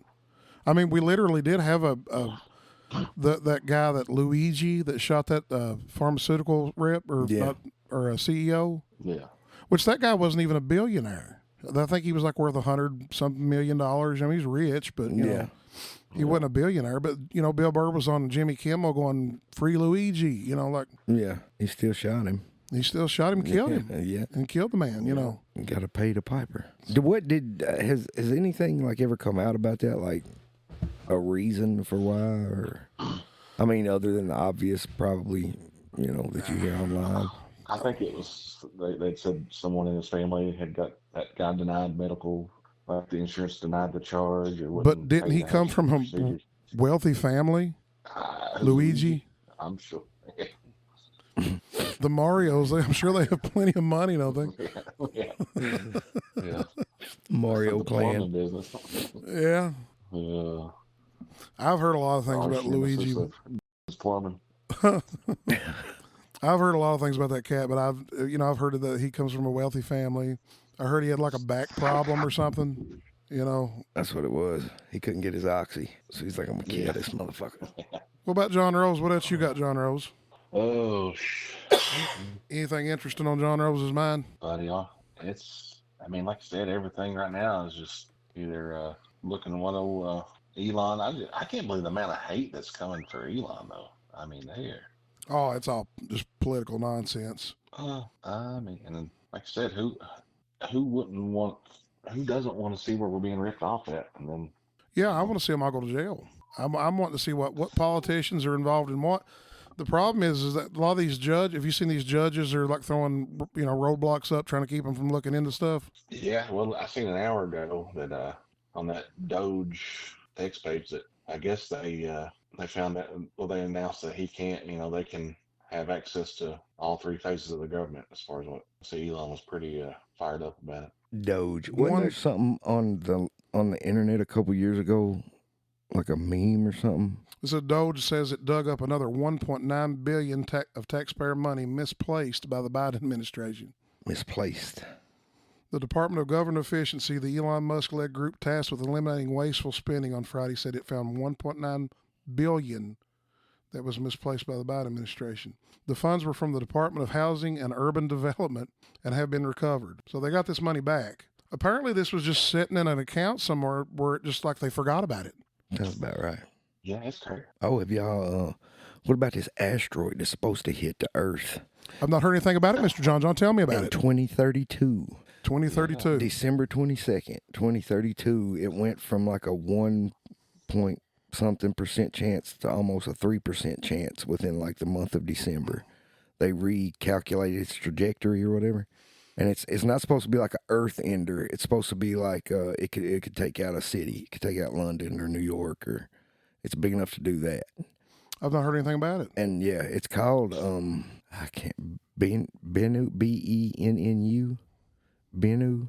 I mean, we literally did have that guy, that Luigi, that shot that pharmaceutical rep or a CEO. Yeah. Which that guy wasn't even a billionaire. I think he was like worth $100-something million. I mean, he's rich, but you know, he wasn't a billionaire. But you know, Bill Burr was on Jimmy Kimmel going, "Free Luigi." You know, like he still shot him. He still shot him, killed him, and killed the man. You know, you got to pay the piper. Has anything like ever come out about that? Like a reason for why, or I mean, other than the obvious, probably that you hear online. I think it was they said someone in his family had got that guy denied medical, like the insurance denied the charge. But didn't he come from a wealthy family, Luigi? I'm sure. The Marios, I'm sure they have plenty of money, don't they? Yeah. Mario clan. Business. Yeah. Yeah. I've heard a lot of things about Luigi. Plumbing. I've heard a lot of things about that cat, but I've heard that he comes from a wealthy family. I heard he had like a back problem or something. That's what it was. He couldn't get his oxy, so he's like, "I'm gonna kill this motherfucker." What about John Rose? What else you got, John Rose? Oh, anything interesting on John Rose's mind? Buddy, I mean, like I said, everything right now is just either looking at what old Elon. I can't believe the amount of hate that's coming for Elon, though. I mean, Oh, it's all just political nonsense. I mean, and then, like I said, who doesn't want to see where we're being ripped off at? And then, yeah, I want to see them all go to jail. I'm wanting to see what politicians are involved in what. The problem is that a lot of these judges, have you seen these judges are like throwing, roadblocks up, trying to keep them from looking into stuff? Yeah, well, I seen an hour ago that on that Doge X page that I guess they found that, well, they announced that he can't, they can have access to all three phases of the government as far as what. So Elon was pretty fired up about it. Doge. Wasn't there something on the internet a couple years ago, like a meme or something? So Doge says it dug up another $1.9 billion of taxpayer money misplaced by the Biden administration. Misplaced. The Department of Government Efficiency, the Elon Musk-led group tasked with eliminating wasteful spending, on Friday said it found $1.9 billion that was misplaced by the Biden administration. The funds were from the Department of Housing and Urban Development and have been recovered. So they got this money back. Apparently this was just sitting in an account somewhere where it just like they forgot about it. That's about right. Yeah, that's correct. Oh, have y'all, what about this asteroid that's supposed to hit the Earth? I've not heard anything about it, Mr. John. Tell me about it. 2032. 2032. December 22nd, 2032. It went from like a 1-point-something% chance to almost a 3% chance within like the month of December. They recalculated its trajectory or whatever. And it's not supposed to be like an earth ender. It's supposed to be like it could take out a city. It could take out London or New York, or it's big enough to do that. I've not heard anything about it. And yeah, it's called Bennu, Bennu, Bennu.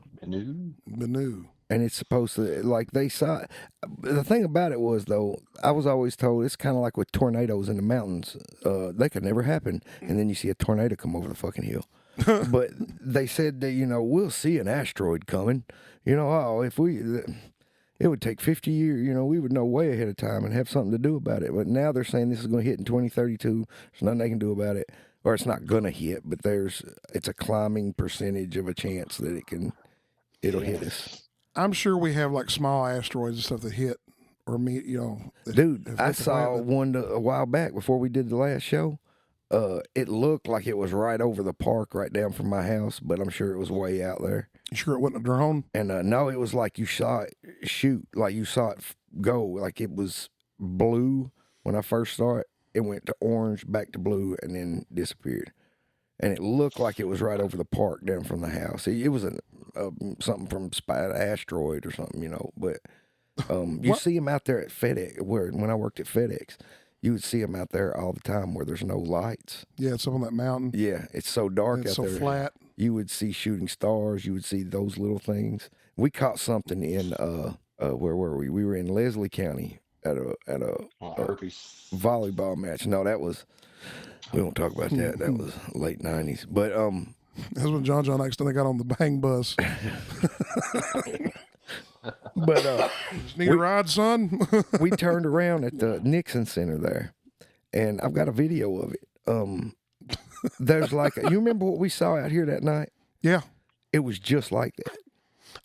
And it's supposed to, like, they saw. The thing about it was, though, I was always told it's kind of like with tornadoes in the mountains. They could never happen, and then you see a tornado come over the fucking hill. But they said that, we'll see an asteroid coming. If it would take 50 years, we would know way ahead of time and have something to do about it. But now they're saying this is going to hit in 2032. There's nothing they can do about it. Or it's not going to hit, but it's a climbing percentage of a chance that it'll hit us. I'm sure we have like small asteroids and stuff that hit or meet, Dude, I saw one a while back before we did the last show. It looked like it was right over the park, right down from my house, but I'm sure it was way out there. You sure it wasn't a drone? And no, it was like you saw it shoot, like you saw it go, like it was blue when I first saw it. It went to orange, back to blue, and then disappeared. And it looked like it was right over the park down from the house. It was something from an asteroid or something, But you see them out there at FedEx, when I worked at FedEx. you would see them out there all the time where there's no lights. Yeah, it's up on that mountain. Yeah, it's so dark It's out so there. flat. You would see shooting stars. You would see those little things. We caught something in where were we? We were in Leslie County at a Herpes. volleyball match. No, that was, we won't talk about that. That was late 90s. But That's when John accidentally got on the bang bus. but Need a ride, son? we turned around at the Nixon Center there, and I've got a video of it. There's like you remember what we saw out here that night? Yeah. It was just like that.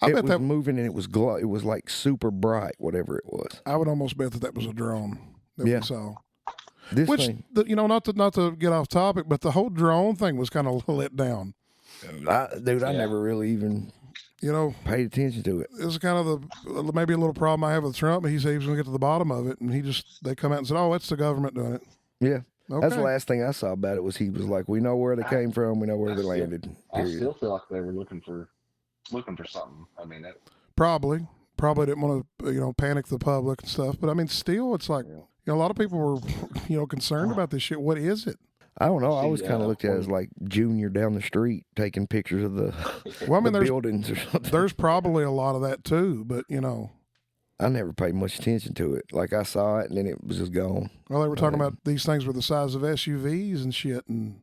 I It bet was that moving and it was it was like super bright, whatever it was. I would almost bet that was a drone that Yeah. we saw. This Which, thing, not to get off topic, but the whole drone thing was kind of let down. I Yeah. never really even paid attention to it. This is kind of maybe a little problem I have with Trump. He said he was going to get to the bottom of it, and they come out and said, "Oh, it's the government doing it." Yeah. Okay. That's the last thing I saw about it was he was like, we know where they came from, we know where they still- landed. I Period. still feel like they were looking for something. I mean, that, Probably didn't want to panic the public and stuff. But I mean, still, it's like a lot of people were concerned about this shit. What is it? I don't know. I See, always kind of looked at it as like Junior down the street taking pictures of the, Well, I mean, the there's buildings or something. there's probably a lot of that too. But I never paid much attention to it. Like I saw it and then it was just gone. well, they were talking about these things were the size of SUVs and shit, and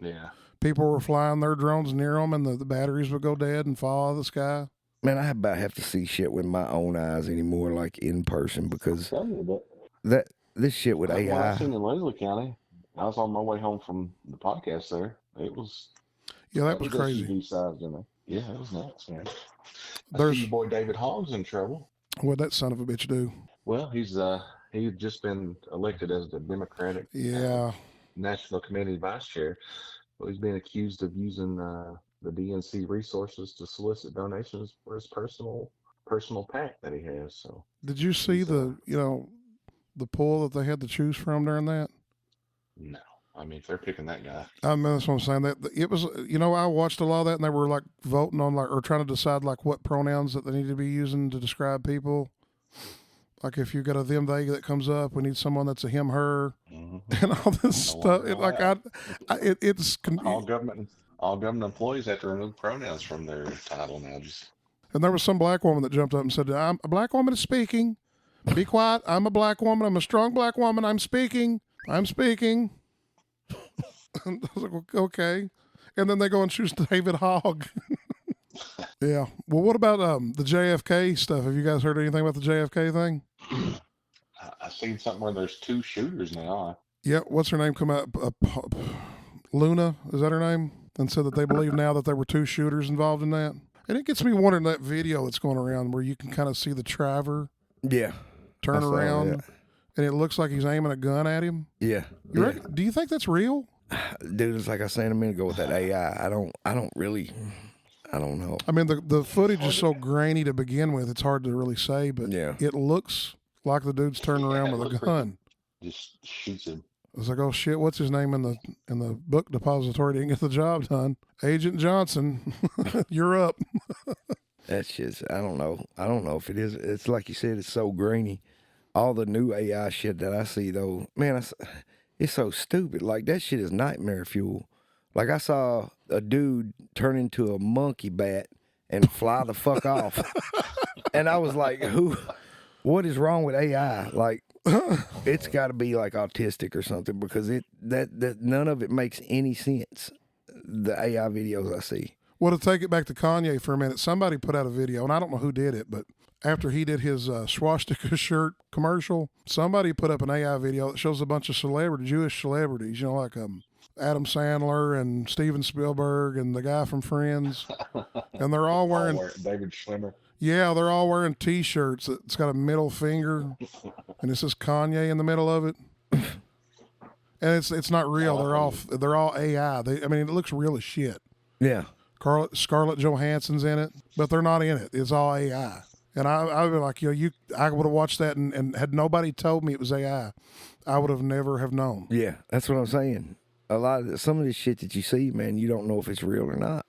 yeah. people were flying their drones near them, and the batteries would go dead and fall out of the sky. Man, I about have to see shit with my own eyes anymore, like in person, because Tell you that. this shit with What I AI. seen in Leslie County, I was on my way home from the podcast there. It was Yeah, that was crazy. SUV sized in there. Yeah, it was nuts, man. There's- Your boy David Hogg's in trouble. What'd that son of a bitch do? Well, he's just been elected as the Democratic Yeah. National Committee Vice Chair. Well, he's being accused of using the DNC resources to solicit donations for his personal PAC that he has. So Did you see the pool that they had to choose from during that? no, I mean if they're picking that guy, I mean, that's what I'm saying. That it was, I watched a lot of that, and they were like voting on or trying to decide like what pronouns that they need to be using to describe people. Like if you got a them they that comes up, we need someone that's a him her and all this stuff. It's all government employees have to remove pronouns from their title now. Just and there was some black woman that jumped up and said, "I'm a black woman is speaking. Be quiet. I'm a black woman. I'm a strong black woman. I'm speaking. I'm speaking." And I was like, okay. And then they go and choose David Hogg. Yeah. Well, what about the JFK stuff? Have you guys heard anything about the JFK thing? I seen something where there's 2 shooters now. Yeah. What's her name come out? Luna, is that her name? And said that they believe now that there were 2 shooters involved in that. And it gets me wondering that video that's going around where you can kind of see the driver Yeah. turn I saw around that. and it looks like he's aiming a gun at him. Yeah. You Yeah. do you think that's real? Dude, it's like I was saying a minute ago with that AI. I don't know. I mean, the footage is so grainy to begin with, it's hard to really say, but Yeah. it looks like the dude's turning around with a gun. Just shoots him. It's like, oh shit, what's his name in the book depository? Didn't get the job done. Agent Johnson, you're up. That's just, I don't know. I don't know if it is. It's like you said, it's so grainy. All the new AI shit that I see, though, man, it's so stupid. Like, that shit is nightmare fuel. Like, I saw a dude turn into a monkey bat and fly the fuck off. And I was like, what is wrong with AI? Like, it's got to be like autistic or something because that none of it makes any sense. The AI videos I see. Well, to take it back to Kanye for a minute, somebody put out a video, and I don't know who did it, but after he did his swastika shirt commercial, somebody put up an AI video that shows a bunch of Jewish celebrities, like Adam Sandler and Steven Spielberg and the guy from Friends, and they're all wearing David Schwimmer. Yeah, they're all wearing T-shirts. It's got a middle finger, and it says Kanye in the middle of it. And it's not real. They're all AI. It looks real as shit. Yeah. Scarlett Johansson's in it, but they're not in it. It's all AI. And I would be like, I would have watched that, and had nobody told me it was AI, I would have never have known. Yeah, that's what I'm saying. Some of this shit that you see, man, you don't know if it's real or not.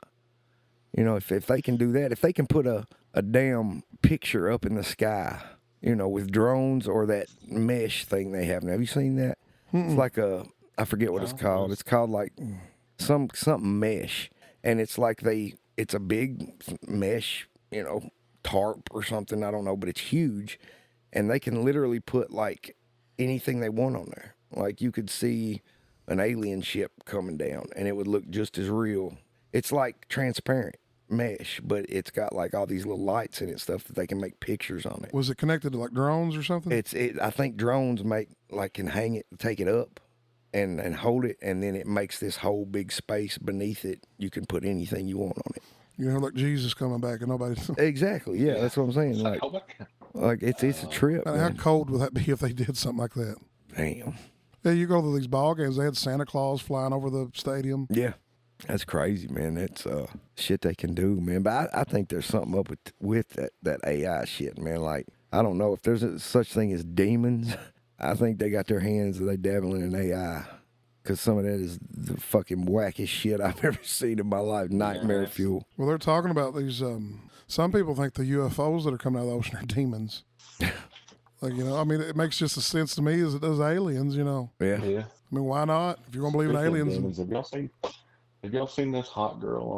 If they can do that, if they can put a damn picture up in the sky, with drones or that mesh thing they have now. Have you seen that? It's like I forget what it's called. It's called like something mesh, and it's like it's a big mesh, tarp or something. I don't know, but it's huge, and they can literally put like anything they want on there. Like you could see an alien ship coming down, and it would look just as real. It's like transparent mesh, but it's got like all these little lights in it, stuff that they can make pictures on it. Was it connected to like drones or something? I think drones can hang it, take it up, and hold it, and then it makes this whole big space beneath it. You can put anything you want on it. Like Jesus coming back and nobody. Exactly. Yeah, that's what I'm saying. Like it's a trip. How cold would that be if they did something like that? Damn. Yeah, you go to these ball games. They had Santa Claus flying over the stadium. Yeah, that's crazy, man. That's shit they can do, man. But I think there's something up with that AI shit, man. Like I don't know if there's such thing as demons. I think they got their hands and they dabbling in AI. Because some of that is the fucking wackest shit I've ever seen in my life. Nightmare fuel. Well, they're talking about these. Some people think the UFOs that are coming out of the ocean are demons. Like, it makes just as sense to me as it does aliens, Yeah. Yeah. I mean, why not? If you're going to believe in aliens. Have y'all seen this hot girl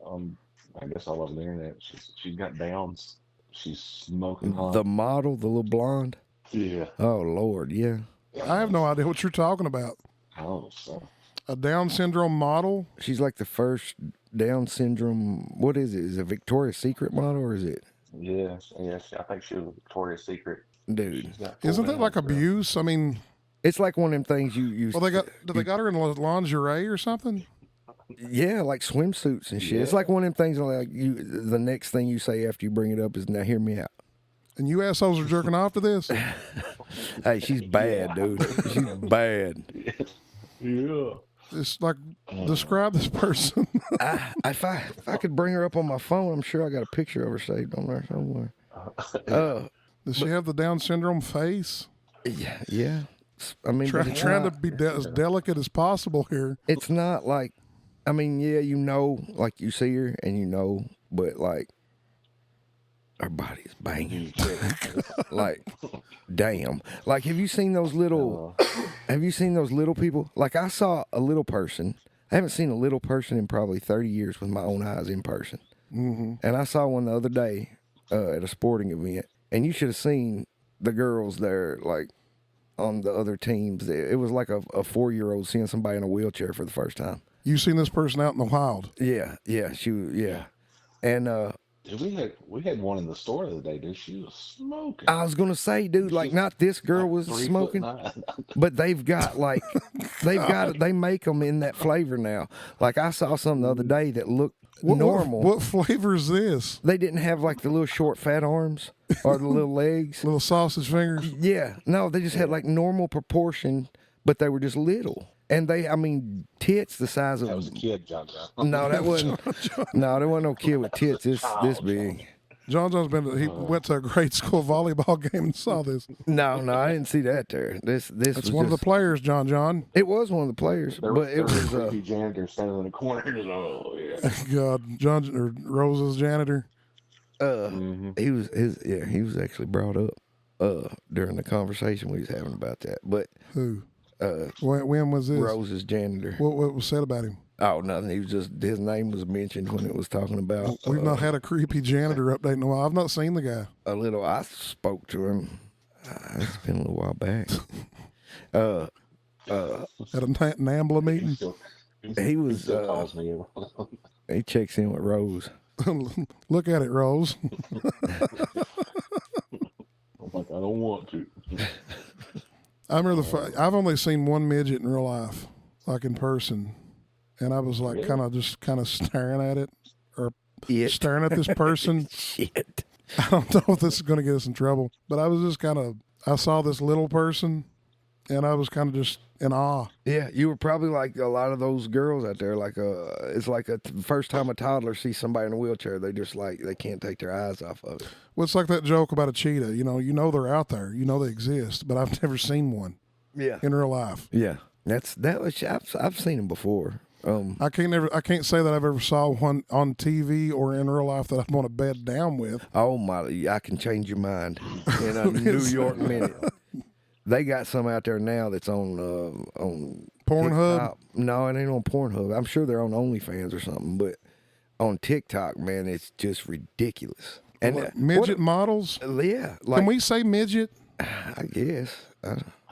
on I guess all over the internet? She's got downs. She's smoking hot. The model, the little blonde? Yeah. Oh, Lord, yeah. I have no idea what you're talking about. Oh, so. A Down syndrome model? She's like the first Down syndrome. What is it? Is it a Victoria's Secret model or is it? Yes. I think she was a Victoria's Secret. Dude. Isn't that like abuse? I mean, it's like one of them things you well, they got her in lingerie or something? Yeah, like swimsuits and shit. Yeah. It's like one of them things like the next thing you say after you bring it up is, now hear me out. And you assholes are jerking off to this? Hey, she's bad, dude. She's bad. Yeah. It's like, describe this person. If I could bring her up on my phone, I'm sure I got a picture of her saved on there somewhere. Does she have the Down syndrome face? Yeah. I mean, trying to be as delicate as possible here. It's not like, I mean, yeah, like you see her and but like her body's banging. Like, damn. Like, have you seen those little people? Like, I saw a little person. I haven't seen a little person in probably 30 years with my own eyes in person. Mm-hmm. And I saw one the other day at a sporting event. And you should have seen the girls there, like, on the other teams. It was like a 4-year-old seeing somebody in a wheelchair for the first time. You seen this person out in the wild? Yeah, she was, yeah. And we had one in the store the other day, dude. She was smoking. I was gonna say, dude, like not this girl was smoking, but they make them in that flavor now. Like I saw something the other day that looked normal. What flavor is this? They didn't have like the little short fat arms or the little legs, little sausage fingers. Yeah, no, they just had like normal proportion, but they were just little. And tits the size of. That was a kid, John. No, that wasn't. No, there wasn't no kid with tits this big. John's he went to a grade school volleyball game and saw this. No, I didn't see that there. This it's was one of the players, John. It was one of the players, but it was a janitor standing in the corner. Oh yeah. God, John or Rose's janitor. He was actually brought up during the conversation we was having about that. But who? When was this? Rose's janitor. What was said about him? Oh, nothing. He was just, his name was mentioned when it was talking about. We've not had a creepy janitor update in a while. I've not seen the guy. I spoke to him. It's been a little while back. At a NAMBLA meeting. He was. He checks in with Rose. Look at it, Rose. I'm like, I don't want to. I remember I've only seen one midget in real life, like in person, and I was like kind of staring at it, or staring at this person. Shit. I don't know if this is going to get us in trouble, but I was just I saw this little person, and I was kind of just in awe. Yeah, you were probably like a lot of those girls out there. Like it's like the first time a toddler sees somebody in a wheelchair, they just they can't take their eyes off of it. Well, it's like that joke about a cheetah. You know they're out there. You know they exist, but I've never seen one. Yeah. In real life. Yeah, I've seen them before. I can't say that I've ever saw one on TV or in real life that I want to bed down with. Oh my! I can change your mind in a New York minute. They got some out there now that's on Pornhub? TikTok. No, it ain't on Pornhub. I'm sure they're on OnlyFans or something, but on TikTok, man, it's just ridiculous. And What, midget models? Yeah, Can we say midget? I guess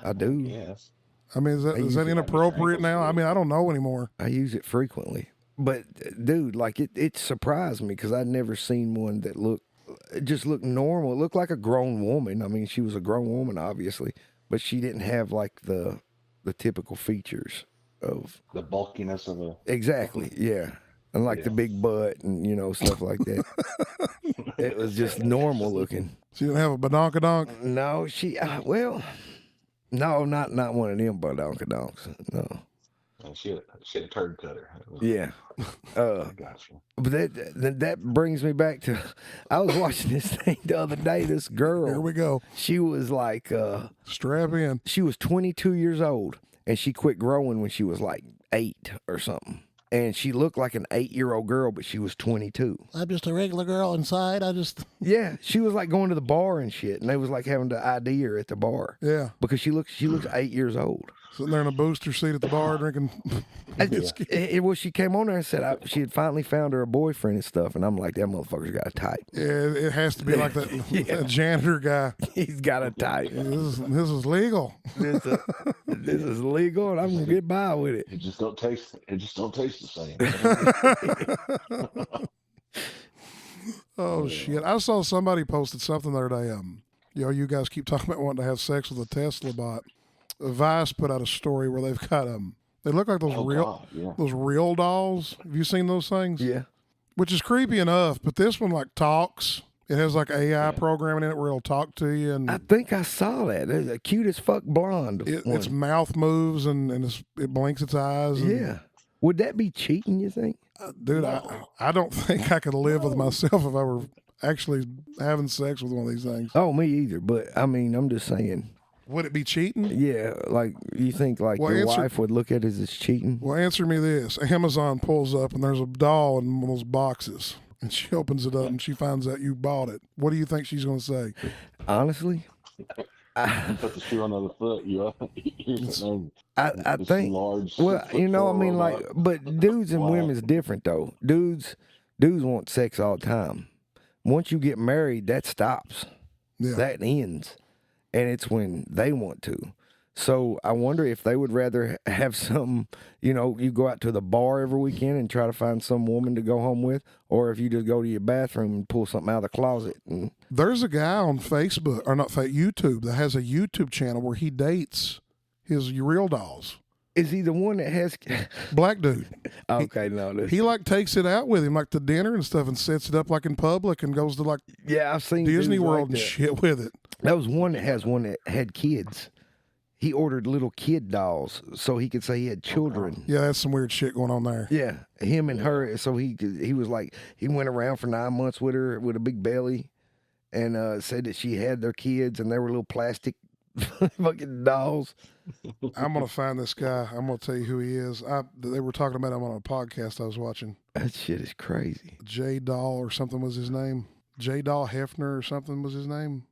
I do. Yes. I mean, is that inappropriate now? I mean, I don't know anymore. I use it frequently. But dude, like it surprised me because I'd never seen one that looked normal. It looked like a grown woman. I mean, she was a grown woman, obviously, but she didn't have like the typical features of The bulkiness of a. exactly, yeah, and like the big butt and stuff like that. It was just normal looking. She didn't have a badonkadonk. No, she no, not one of them badonkadonks. No. And she had a turd cutter. Yeah. Gotcha. But that brings me back to I was watching this thing the other day. This girl, Here we go. she was like Strap in. she was 22 years old and she quit growing when she was like 8 or something. And she looked like an 8-year-old girl, but she was 22. I'm just a regular girl inside. Yeah, she was like going to the bar and shit, and they was like having to ID her at the bar. Yeah. Because she looks 8 years old. Sitting there in a booster seat at the bar drinking. Well, she came on there and said she had finally found her a boyfriend and stuff, and I'm like, that motherfucker's got a type. Yeah, it has to be like that, that janitor guy. He's got a type. This is legal. This is legal, and I'm gonna get by with it. It just don't taste the same. Oh shit! I saw somebody posted something the other day. You guys keep talking about wanting to have sex with a Tesla bot. Vice put out a story where they've got they look like those those real dolls. Have you seen those things? Yeah. Which is creepy enough, but this one like talks. It has like AI programming in it where it'll talk to you, and I think I saw that. It's a cute as fuck blonde. its mouth moves and it blinks its eyes. And, yeah. Would that be cheating, you think? dude, I don't think I could live with myself if I were actually having sex with one of these things. Oh, me either. But I mean, I'm just saying. Would it be cheating? Yeah, like you think like your wife would look at it as cheating? Well, answer me this. Amazon pulls up and there's a doll in one of those boxes. And she opens it up and she finds out you bought it. What do you think she's going to say? Honestly? Put the shoe on the other foot. I think, large, well, I mean, like, but dudes and women's different, though. Dudes want sex all the time. Once you get married, that stops. Yeah. That ends. And it's when they want to. So I wonder if they would rather have some, you go out to the bar every weekend and try to find some woman to go home with, or if you just go to your bathroom and pull something out of the closet. There's a guy on Facebook, or not YouTube, that has a YouTube channel where he dates his real dolls. Is he the one that has... Black dude. Okay, no. He like takes it out with him like to dinner and stuff and sets it up like in public and goes to like I've seen Disney World like and shit with it. That was one that has one that had kids. He ordered little kid dolls so he could say he had children. Yeah, that's some weird shit going on there. Yeah, him and her. So he was like, he went around for 9 months with her with a big belly, and said that she had their kids and they were little plastic fucking dolls. I'm gonna find this guy. I'm gonna tell you who he is. They were talking about him on a podcast I was watching. That shit is crazy. J Doll or something was his name. J Doll Hefner or something was his name.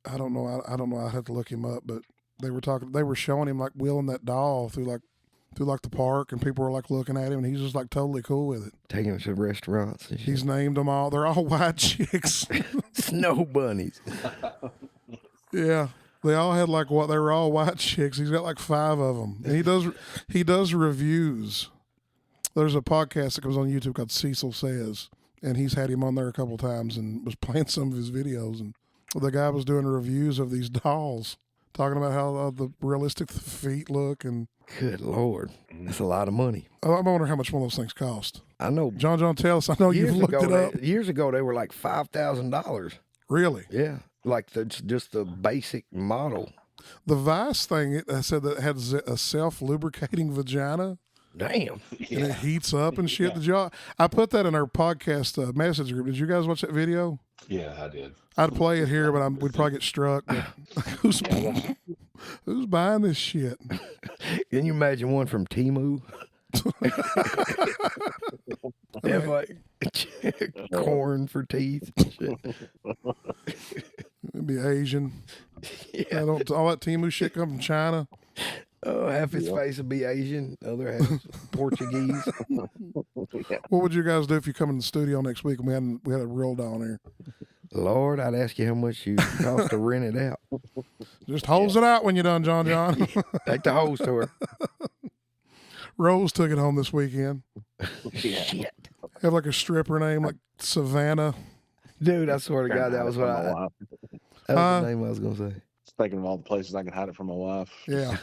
I don't know. I don't know. I'd have to look him up, but they were showing him like wheeling that doll through the park, and people were like looking at him, and he's just like totally cool with it. Taking him to restaurants and shit. He's named them all. They're all white chicks. Snow bunnies. Yeah. They all had like they were all white chicks. He's got like 5 of them. And he does reviews. There's a podcast that comes on YouTube called Cecil Says, and he's had him on there a couple times and was playing some of his videos, and the guy was doing reviews of these dolls, talking about how the realistic feet look. And good Lord, that's a lot of money. I wonder how much one of those things cost. I know. John, tell us. I know you've looked it up. Years ago, they were like $5,000. Really? Yeah, like just the basic model. The Vice thing, I said that it had a self-lubricating vagina. Damn. And it heats up and shit. I put that in our podcast message group. Did you guys watch that video? Yeah, I did. I'd play it here, but we'd probably get struck. But who's buying this shit? Can you imagine one from Temu? Have like corn for teeth and shit. It'd be Asian. Yeah. All that Timu shit come from China. Oh, half his face would be Asian, the other half Portuguese. What would you guys do if you come in the studio next week and we had a real down here? Lord, I'd ask you how much you cost to rent it out. Just hose it out when you're done, John. Take the hose to her. Rose took it home this weekend. Shit. Have like a stripper name like Savannah. Dude, I swear to God, that was what that was the name I was going to say. Thinking of all the places I can hide it from my wife. Yeah.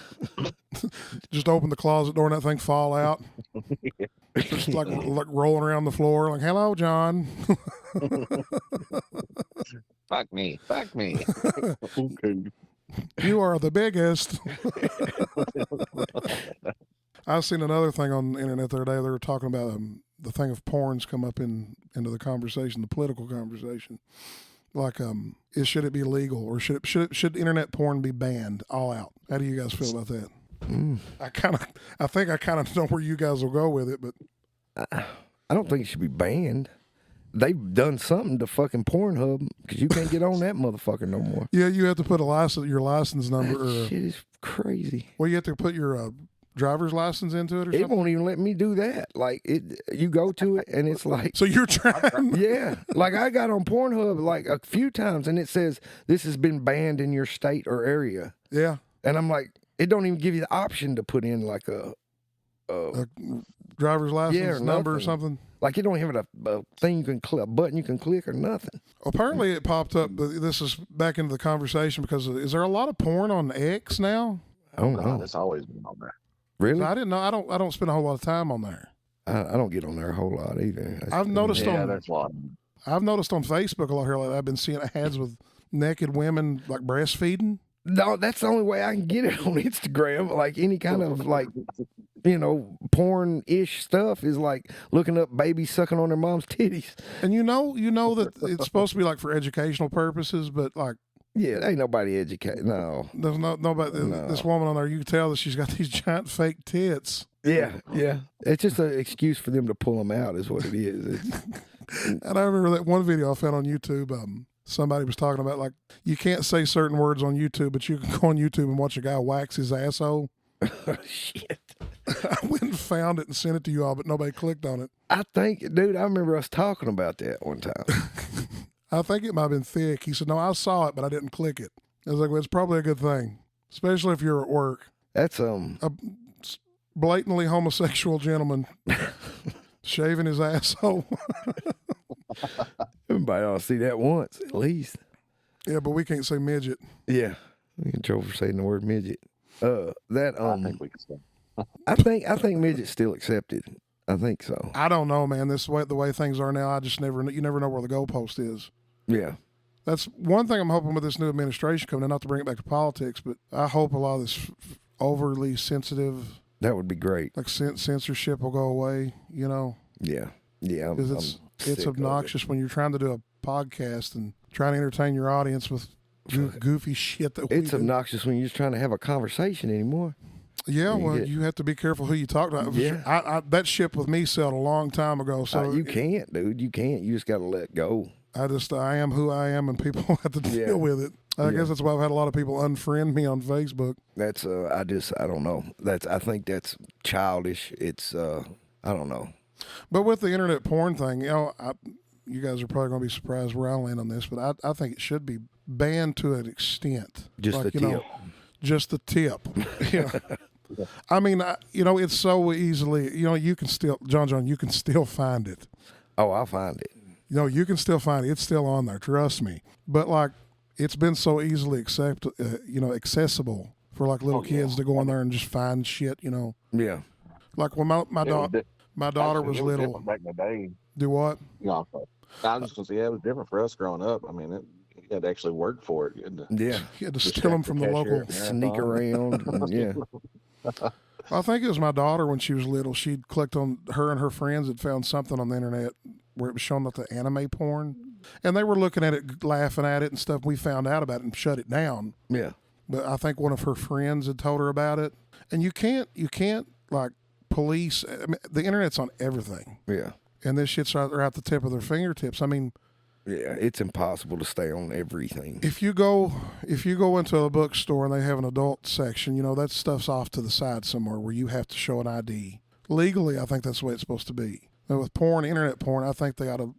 Just open the closet door and that thing fall out. Just like rolling around the floor like, hello, John. Fuck me. Okay. You are the biggest. I seen another thing on the internet the other day. They were talking about the thing of porn's come up into the conversation, the political conversation. Like, should it be legal or should internet porn be banned all out? How do you guys feel about that? I think I kind of know where you guys will go with it, but I don't think it should be banned. They've done something to fucking Pornhub because you can't get on that motherfucker no more. yeah, you have to put your license number. That shit is crazy. Well, you have to put your driver's license into it or It something. won't even let me do that. Like you go to it and it's like, So you're trying. yeah. Like I got on Pornhub like a few times and it says this has been banned in your state or area. Yeah. And I'm like, it don't even give you the option to put in like a Driver's license or number or nothing. something. Like it don't have a thing you can click, a button you can click or nothing. Apparently, it popped up. But this is back into the conversation because is there a lot of porn on X now? I don't No, know. it's always been on there. Really? I didn't know. I don't spend a whole lot of time on there. I don't get on there a whole lot either. I've noticed Yeah, on that's why. I've noticed on Facebook a lot here. Like I've been seeing ads with naked women like breastfeeding. No, that's the only way I can get it on Instagram. Like any kind of like, porn-ish stuff is like looking up babies sucking on their mom's titties. And you know that it's supposed to be like for educational purposes, but like Yeah, ain't nobody educated. No. there's nobody. No. This woman on there, you can tell that she's got these giant fake tits. Yeah. It's just an excuse for them to pull them out, is what it is. And I remember that one video I found on YouTube. Somebody was talking about like you can't say certain words on YouTube, but you can go on YouTube and watch a guy wax his asshole. Shit. I went and found it and sent it to you all, but nobody clicked on it. I think, dude, I remember us talking about that one time. I think it might have been thick. He said, no, I saw it, but I didn't click it. I was like, well, it's probably a good thing, especially if you're at work. That's A blatantly homosexual gentleman shaving his asshole. everybody ought to see that once at least. Yeah, but we can't say midget. Yeah, we can trouble for saying the word midget. I think we can say. I think midget's still accepted. I think so. I don't know, man. The way things are now, you never know where the goalpost is. Yeah. That's one thing I'm hoping with this new administration coming in, not to bring it back to politics, but I hope a lot of this overly sensitive, That would be great. like censorship will go away, Yeah. Yeah. because it's sick of it. obnoxious when you're trying to do a podcast and trying to entertain your audience with goofy shit that we It's do. obnoxious when you're just trying to have a conversation anymore. Yeah, You well, get- you have to be careful who you talk to. Yeah. That ship with me sailed a long time ago, so you can't, dude. You can't. You just got to let go. I am who I am, and people have to deal Yeah. with it. I guess that's why I've had a lot of people unfriend me on Facebook. That's I don't know. I think that's childish. It's I don't know. But with the internet porn thing, you guys are probably going to be surprised where I land on this, but I think it should be banned to an extent. Just the tip. Just the tip. Yeah. I mean, it's so easily, you can still, John, you can still find it. Oh, I'll find it. You can still find it. It's still on there. Trust me. But like, it's been so easily accessible for like little kids to go in there and just find shit. Yeah. Like when my daughter was little. different back in the day. Do what? No, I was just gonna say it was different for us growing up. I mean, you had to actually work for it. You had to Yeah. You had to steal them from the local. Sneak around. And, yeah. I think it was my daughter when she was little. She'd clicked on, her and her friends had found something on the internet where it was showing like the anime porn, and they were looking at it, laughing at it and stuff. We found out about it and shut it down. Yeah. But I think one of her friends had told her about it, and you can't like police. I mean, the internet's on everything, Yeah. and this shit's right there at the tip of their fingertips. I mean, Yeah, it's impossible to stay on everything. if you go into a bookstore and they have an adult section, that stuff's off to the side somewhere where you have to show an ID. Legally, I think that's the way it's supposed to be. And with porn, internet porn, I think they ought to,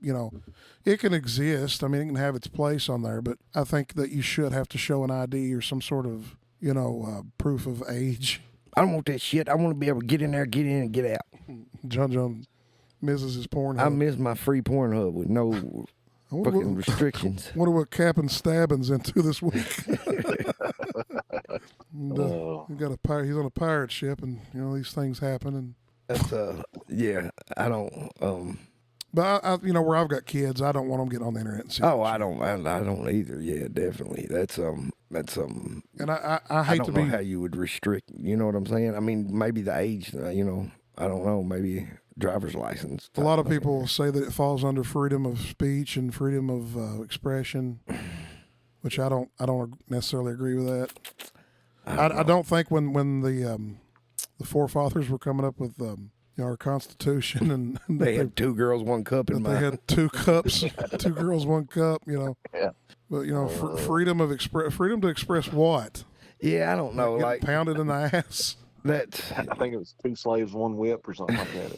it can exist. I mean, it can have its place on there, but I think that you should have to show an ID or some sort of, proof of age. I don't want that shit. I want to be able to get in there, get in, and get out. John misses his porn. I miss my free porn hub with no fucking restrictions. Wonder what Captain Stabbin's into this week. And, he's on a pirate ship, and these things happen. And that's yeah. I don't. But I where I've got kids, I don't want them getting on the internet. And see I don't either. Yeah, definitely. That's And I hate don't know how you would restrict. You know what I'm saying? I mean, maybe the age. I don't know. Maybe driver's license. A lot of people say that it falls under freedom of speech and freedom of expression, which I don't necessarily agree with that. I don't think when the forefathers were coming up with our Constitution and they had 2 girls, 1 cup in they had 2 cups, 2 girls, 1 cup. Yeah. But freedom to express what? Yeah, I don't know. Like pounded in the ass. I think it was 2 slaves, 1 whip, or something like that.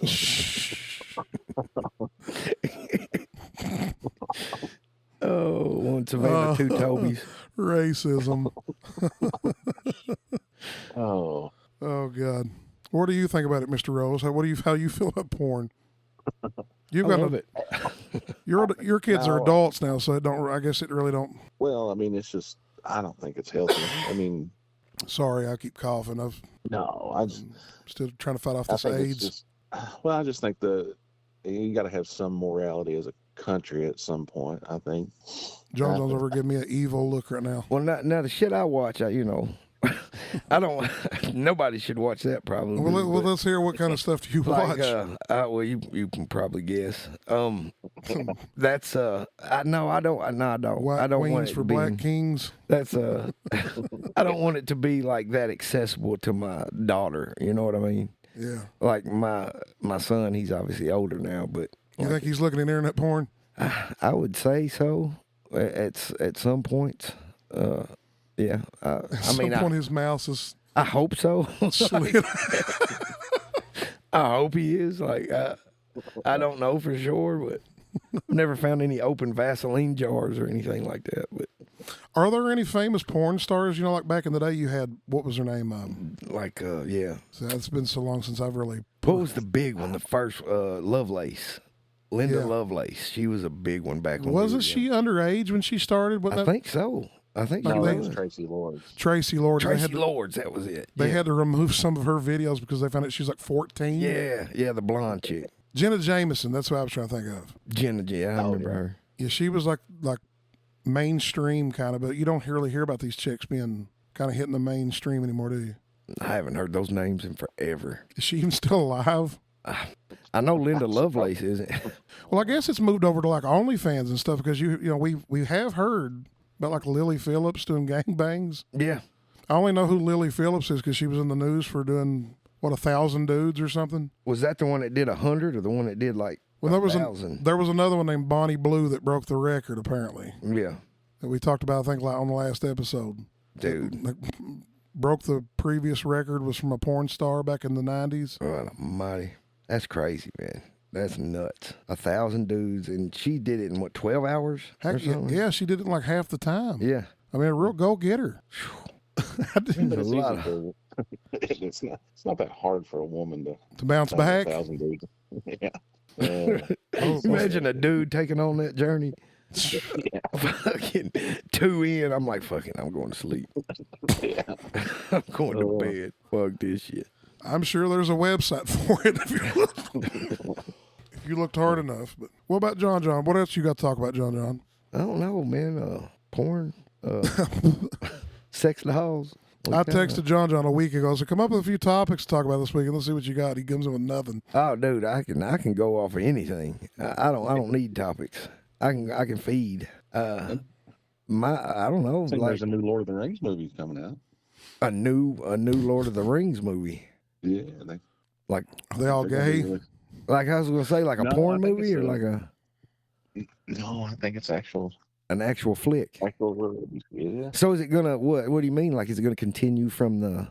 Oh, 1 Savannah, 2 Tobys. Racism. Oh God. What do you think about it, Mr. Rose? How you feel about porn? You've got love it. Your kids are adults now, so I guess it really don't. Well, I mean, it's just I don't think it's healthy. I mean, sorry, I keep coughing. I'm still trying to fight off this AIDS. I just think you got to have some morality as a country at some point. I think. John's over giving me an evil look right now. Well, now the shit I watch, I don't. Nobody should watch that probably. Well, let's hear what kind of stuff do you watch. Well, you can probably guess. That's I don't. I don't. White I don't Queens want it for to be, Black Kings. That's I don't want it to be like that accessible to my daughter. You know what I mean? Yeah. Like my son, he's obviously older now, but you think he's looking at internet porn? I would say so. At some point. Yeah, at some point his mouse is. I hope so. I hope he is. Like, I don't know for sure, but I've never found any open Vaseline jars or anything like that. But are there any famous porn stars? Like back in the day, you had what was her name? Yeah. So it's been so long since I've really. What was the big one? The first Lovelace. Linda Lovelace. She was a big one back when. Wasn't she underage when she started? I think so. I think no, she was Tracy Lords. Tracy Lords. Lords, that was it. They had to remove some of her videos because they found out she was like 14. Yeah, the blonde chick. Jenna Jameson, that's what I was trying to think of. Jenna, I remember her. Yeah, she was like mainstream kind of, but you don't really hear about these chicks being kind of hitting the mainstream anymore, do you? I haven't heard those names in forever. Is she even still alive? I know Linda Lovelace isn't. Well, I guess it's moved over to like OnlyFans and stuff because we have heard about like Lily Phillips doing gangbangs. Yeah. I only know who Lily Phillips is because she was in the news for doing, 1,000 dudes or something. Was that the one that did 100 or the one that did like 1,000? There was another one named Bonnie Blue that broke the record, apparently. Yeah. That we talked about, I think, on the last episode. Dude. That broke the previous record, was from a porn star back in the 90s. Oh, almighty. That's crazy, man. That's nuts. 1,000 dudes, and she did it in 12 hours? Heck, yeah, she did it in like half the time. Yeah. I mean, a real go-getter. It's not that hard for a woman to bounce back. 1,000 dudes. Yeah. Imagine a dude taking on that journey. Yeah. Fucking 2 in, I'm like, fucking, I'm going to sleep. Yeah. I'm going to bed. Fuck this shit. I'm sure there's a website for it if you looked hard enough. But what about John? What else you got to talk about, John? I don't know, man. Porn, sex dolls. I texted John a week ago. So come up with a few topics to talk about this week, and let's see what you got. He comes in with nothing. Oh, dude, I can go off of anything. I don't need topics. I can feed. I don't know. I think there's a new Lord of the Rings movie coming out. A new Lord of the Rings movie. Yeah, Like, Are they all gay? like I was gonna say, like a No, porn I think movie it's or like No, I think it's actual an actual flick. release. Yeah. So is it gonna what do you mean? Like is it gonna continue from the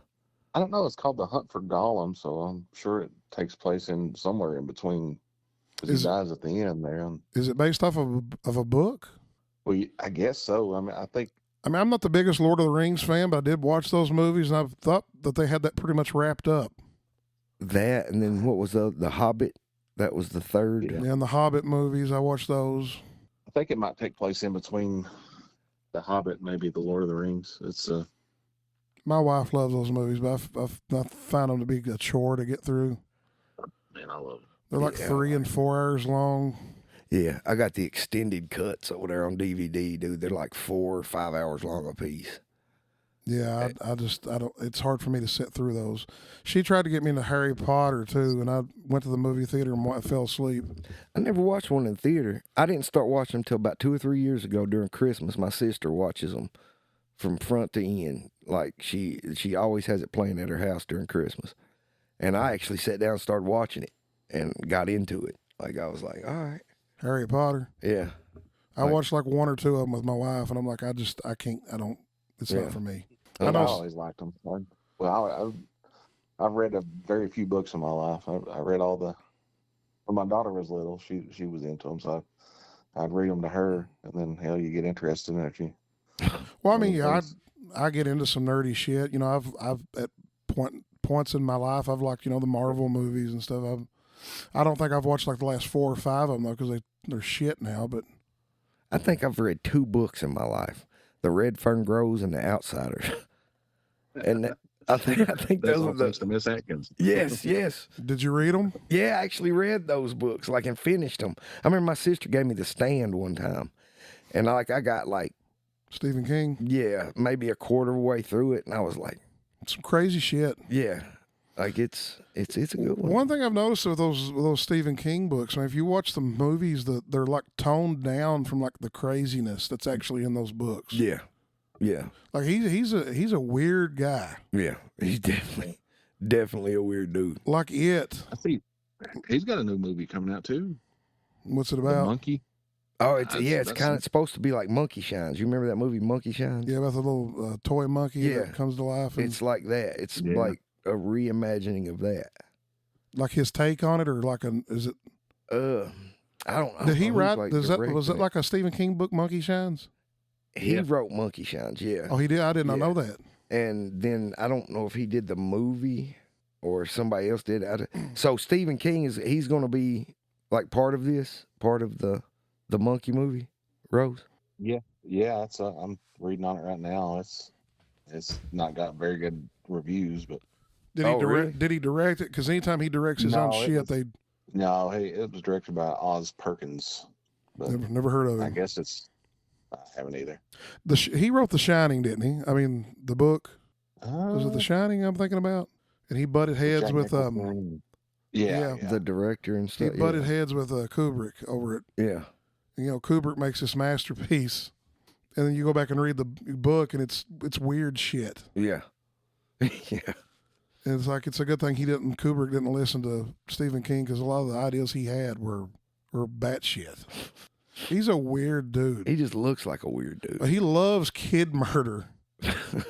I don't know. It's called The Hunt for Gollum, so I'm sure it takes place in somewhere in between because he Is dies at the end there. is it based off of a book? Well, I guess so. I mean, I think I mean, I'm not the biggest Lord of the Rings fan, but I did watch those movies, and I thought that they had that pretty much wrapped up. that and then what was the Hobbit? That was the third. Yeah. And the Hobbit movies, I watched those. it might take place in between The Hobbit, and maybe The Lord of the Rings. It's My wife loves those movies, but I find them to be a chore to get through. man, I love it. They're like 3 and 4 hours long. Yeah, I got the extended cuts over there on DVD, dude. They're like 4 or 5 hours long a piece. Yeah, I don't. It's hard for me to sit through those. She tried to get me into Harry Potter too, and I went to the movie theater and fell asleep. I never watched one in theater. I didn't start watching them until about 2 or 3 years ago during Christmas. My sister watches them from front to end. Like she always has it playing at her house during Christmas. And I actually sat down and started watching it and got into it. Like I was like, all right. Harry Potter. Yeah. I watched like 1 or 2 of them with my wife, and I'm like, I can't. I don't. It's Yeah. not for me. I I know. always liked them. I've read a very few books in my life. I read all the. When my daughter was little, she was into them, so I'd read them to her, and then hell, you get interested in it. Well, I mean, yeah, It's- I get into some nerdy shit. You know, I've at points in my life, I've liked, you know, the Marvel movies and stuff. I don't think I've watched like the last 4 or 5 of them though, because they're shit now. But I think I've read 2 books in my life: The Red Fern Grows and The Outsiders. And I think That's those all are the thanks to Miss Atkins. yes. did you read them? Yeah, I actually read those books, like, and finished them. I remember my sister gave me The Stand one time, and I got like, Stephen King, yeah, maybe a quarter way through it, and I was like, some crazy shit. yeah, like it's a good one. One thing I've noticed with those Stephen King books, I mean, if you watch the movies, they're like toned down from like the craziness that's actually in those books. Yeah, Like he's a weird guy. yeah. He's definitely a weird dude. Like It. I see. He's got a new movie coming out too. What's it The about? Monkey. Oh, it's That's- kind of supposed to be like Monkey Shines. You remember that movie Monkey Shines? Yeah, about the little toy monkey Yeah. that comes to life. And It's like that. It's Yeah. like a reimagining of that. like his take on it, or like is it? I don't know. Did he who's, write? like, Was it directing like a Stephen King book, Monkey Shines? He Yeah. wrote Monkey Shines, yeah. Oh, he did. I did not Yeah. know that. And then I don't know if he did the movie or somebody else did. So Stephen King he's going to be like part of this, part of the Monkey movie, Rose. Yeah, it's I'm reading on it right now. It's not got very good reviews, but Did he Oh, direct? really? Did he direct it? Because anytime he directs his own No, it shit, was- they no, hey, it was directed by Oz Perkins. But never heard of I him. guess I haven't either. He wrote The Shining, didn't he? I mean, the book. Was it Uh, The Shining I'm thinking about? And he butted heads Jack with Nicholson. Yeah. The director and he stuff. butted heads with Kubrick over it. Yeah. You know, Kubrick makes this masterpiece, and then you go back and read the book, and it's weird shit. Yeah. Yeah. And it's like it's a good thing Kubrick didn't listen to Stephen King, because a lot of the ideas he had were batshit. He's a weird dude. He just looks like a weird dude. He loves kid murder. Have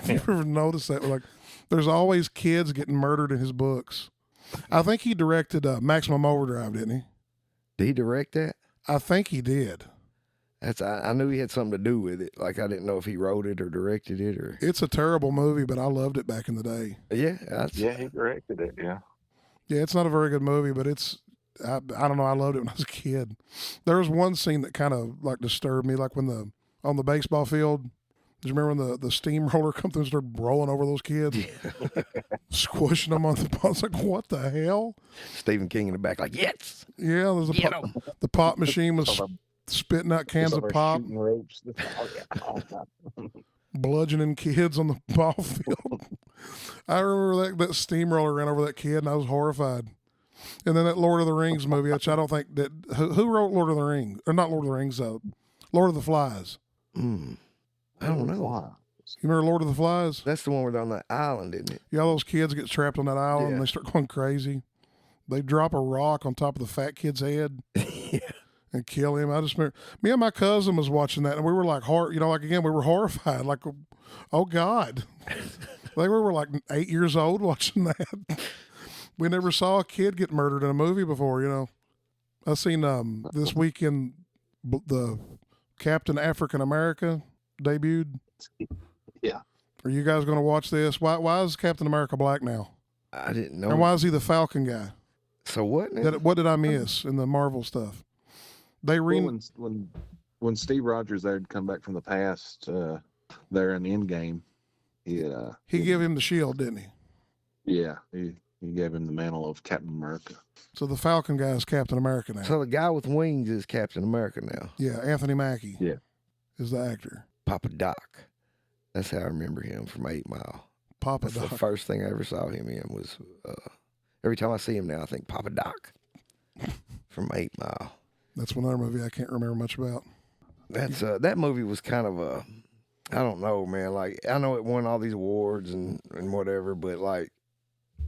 you ever noticed that? Like, there's always kids getting murdered in his books. I think he directed Maximum Overdrive, didn't he? Did he direct that? I think he did. I knew he had something to do with it. Like I didn't know if he wrote it or directed it or. It's a terrible movie, but I loved it back in the day. Yeah. Yeah, he directed it. Yeah. Yeah, it's not a very good movie, but I don't know. I loved it when I was a kid. There was one scene that kind of like disturbed me, like when on the baseball field. Do you remember when the steamroller come through and started rolling over those kids, squishing them on the ball? It's like, what the hell? Stephen King in the back, like, yes. Yeah, there's the pop machine was spitting out cans of Over pop, shooting ropes. Oh, yeah. bludgeoning kids on the ball field. I remember that steamroller ran over that kid, and I was horrified. And then that Lord of the Rings movie, which I don't think that who wrote Lord of the Rings, or not Lord of the Rings, Lord of the Flies. I don't know. You remember Lord of the Flies? That's the one where they're on that island, isn't it? Yeah, all those kids get trapped on that island Yeah. and they start going crazy. They drop a rock on top of the fat kid's head Yeah. and kill him. I just remember me and my cousin was watching that and we were like, again, we were horrified. Like, oh God. We were like 8 years old watching that. We never saw a kid get murdered in a movie before, you know. I seen this weekend the Captain African America debuted. Yeah. Are you guys going to watch this? Why is Captain America black now? I didn't know. And why is he the Falcon guy? So what? What did I miss in the Marvel stuff? They Well, when Steve Rogers there had come back from the past, there in the end game, he gave him the shield, didn't he? Yeah, he gave him the mantle of Captain America. So the Falcon guy is Captain America now. So the guy with wings is Captain America now. Yeah, Anthony Mackie. Yeah. Is the actor. Papa Doc. That's how I remember him from 8 Mile. Papa That's Doc. the first thing I ever saw him in was. Every time I see him now, I think Papa Doc from 8 Mile. That's another movie I can't remember much about. That's that movie was kind of a, I don't know, man. Like I know it won all these awards and whatever, but like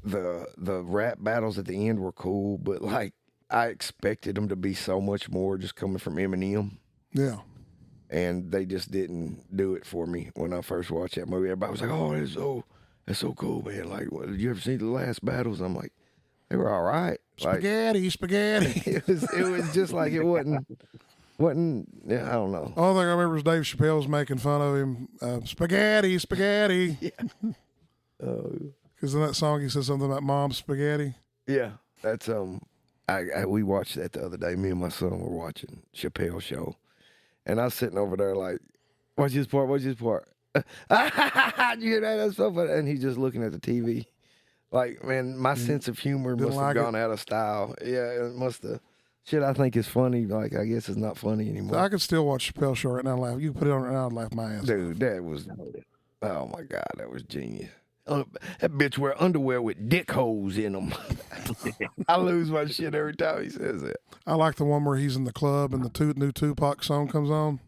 the rap battles at the end were cool, but like I expected them to be so much more just coming from Eminem. Yeah. And they just didn't do it for me when I first watched that movie. Everybody was like, "Oh, that's so cool, man! Like, what, did you ever see the last battles?" I'm like, "They were all right." Spaghetti. It was just like it wasn't. Yeah, I don't know. All thing I remember is Dave Chappelle's making fun of him. Spaghetti. Yeah. Because in that song he says something about mom's spaghetti. Yeah, that's we watched that the other day. Me and my son were watching Chappelle's show, and I was sitting over there like, "Watch this part. Watch this part." You hear that? That's so funny. And he's just looking at the TV. Like, man, my sense of humor must have gone out of style. Yeah, it must have. Shit I think is funny, like, I guess it's not funny anymore. I could still watch Chappelle's show right now and laugh. You can put it on right now and laugh my ass. Dude, that was, oh my God, that was genius. That bitch wear underwear with dick holes in them. I lose my shit every time he says that. I like the one where he's in the club and the new Tupac song comes on.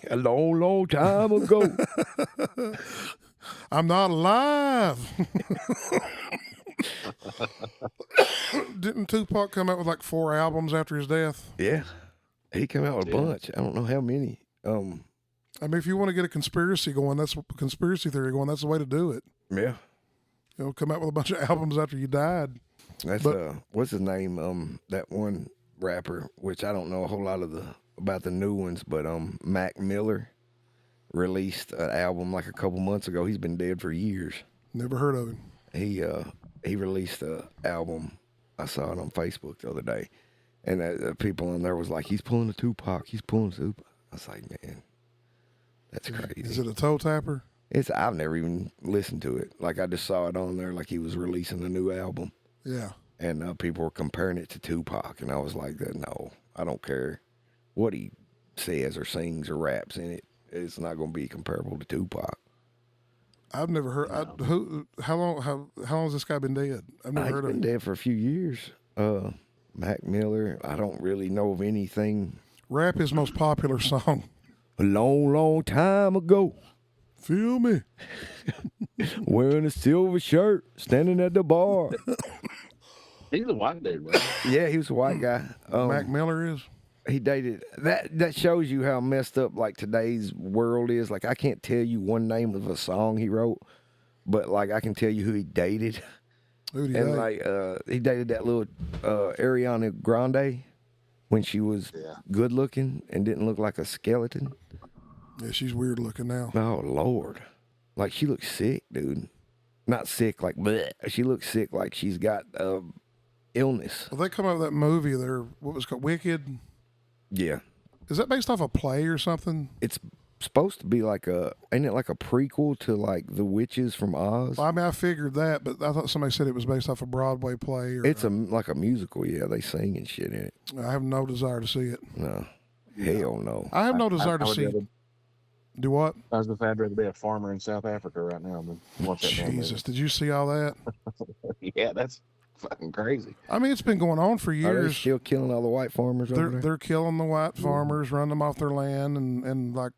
A long, long time ago. I'm not alive. Didn't Tupac come out with like 4 albums after his death? Yeah. He came out with a bunch. I don't know how many. I mean, if you want to get a conspiracy going, that's the way to do it. Yeah. You know, come out with a bunch of albums after you died. That's what's his name? That one rapper, which I don't know a whole lot about the new ones, but Mac Miller released an album like a couple months ago. He's been dead for years. Never heard of him. He released an album. I saw it on Facebook the other day, and the people on there was like, "He's pulling a Tupac. He's pulling a Tupac." I was like, "Man, that's crazy." Is it a toe tapper? I've never even listened to it. Like I just saw it on there, like he was releasing a new album. Yeah. And people were comparing it to Tupac, and I was like, "No, I don't care what he says or sings or raps in it. It's not going to be comparable to Tupac." I've never heard. How long has this guy been dead? I've never heard of him. He's been dead for a few years. Mac Miller. I don't really know of anything. Rap his most popular song. A long, long time ago. Feel me. Wearing a silver shirt, standing at the bar. He's a white dude, right? Yeah, he was a white guy. Mac Miller is. He dated that shows you how messed up like today's world is. Like I can't tell you one name of a song he wrote, but like I can tell you who he dated. Who did he And date? like he dated that little Ariana Grande when she was good looking and didn't look like a skeleton. Yeah, she's weird looking now. Oh Lord. Like she looks sick, dude. Not sick like bleh. She looks sick like she's got illness. Well, they come out with that movie there. What was it called? Wicked. Yeah. Is that based off a play or something? It's supposed to be ain't it like a prequel to like The Witches from Oz? Well, I mean, I figured that, but I thought somebody said it was based off a Broadway play. Or, It's like a musical, yeah. They sing and shit in it. I have no desire to see it. No. Hell no. I have no desire to see it. Do what? I was I'd rather be a farmer in South Africa right now than watch that damn movie. Jesus, did you see all that? Yeah, that's fucking crazy. I mean, it's been going on for Are they years. still killing all the white farmers over there? They're killing the white farmers, running them off their land, and like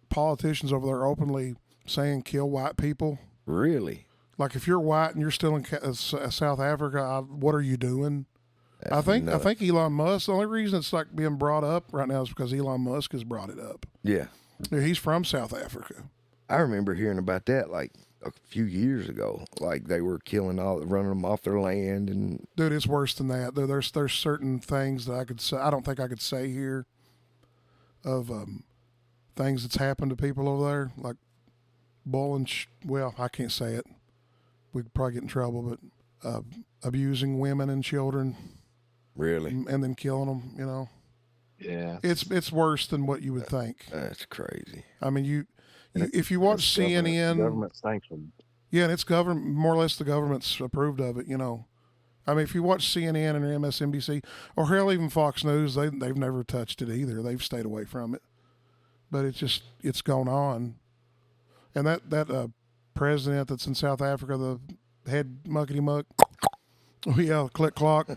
politicians over there openly saying kill white people. Really? Like if you're white and you're still in South Africa, what are you doing? That's I nuts. think Elon Musk. The only reason it's like being brought up right now is because Elon Musk has brought it up. Yeah. Yeah, he's from South Africa. I remember hearing about that like a few years ago. Like they were running them off their land, and Dude, it's worse than that. There's certain things that I could say. I don't think I could say here of things that's happened to people over there, like bullying. Well, I can't say it. We'd probably get in trouble, but abusing women and children. really, And then killing them, you know. Yeah. It's worse than what you would think. that's crazy. I mean, if you watch CNN, government sanctioned. yeah, and it's government, more or less the government's approved of it, you know. I mean, if you watch CNN and MSNBC, or hell, even Fox News, they've never touched it either. They've stayed away from it. But it's gone on. And that president that's in South Africa, the head muckety muck, oh yeah, click clock.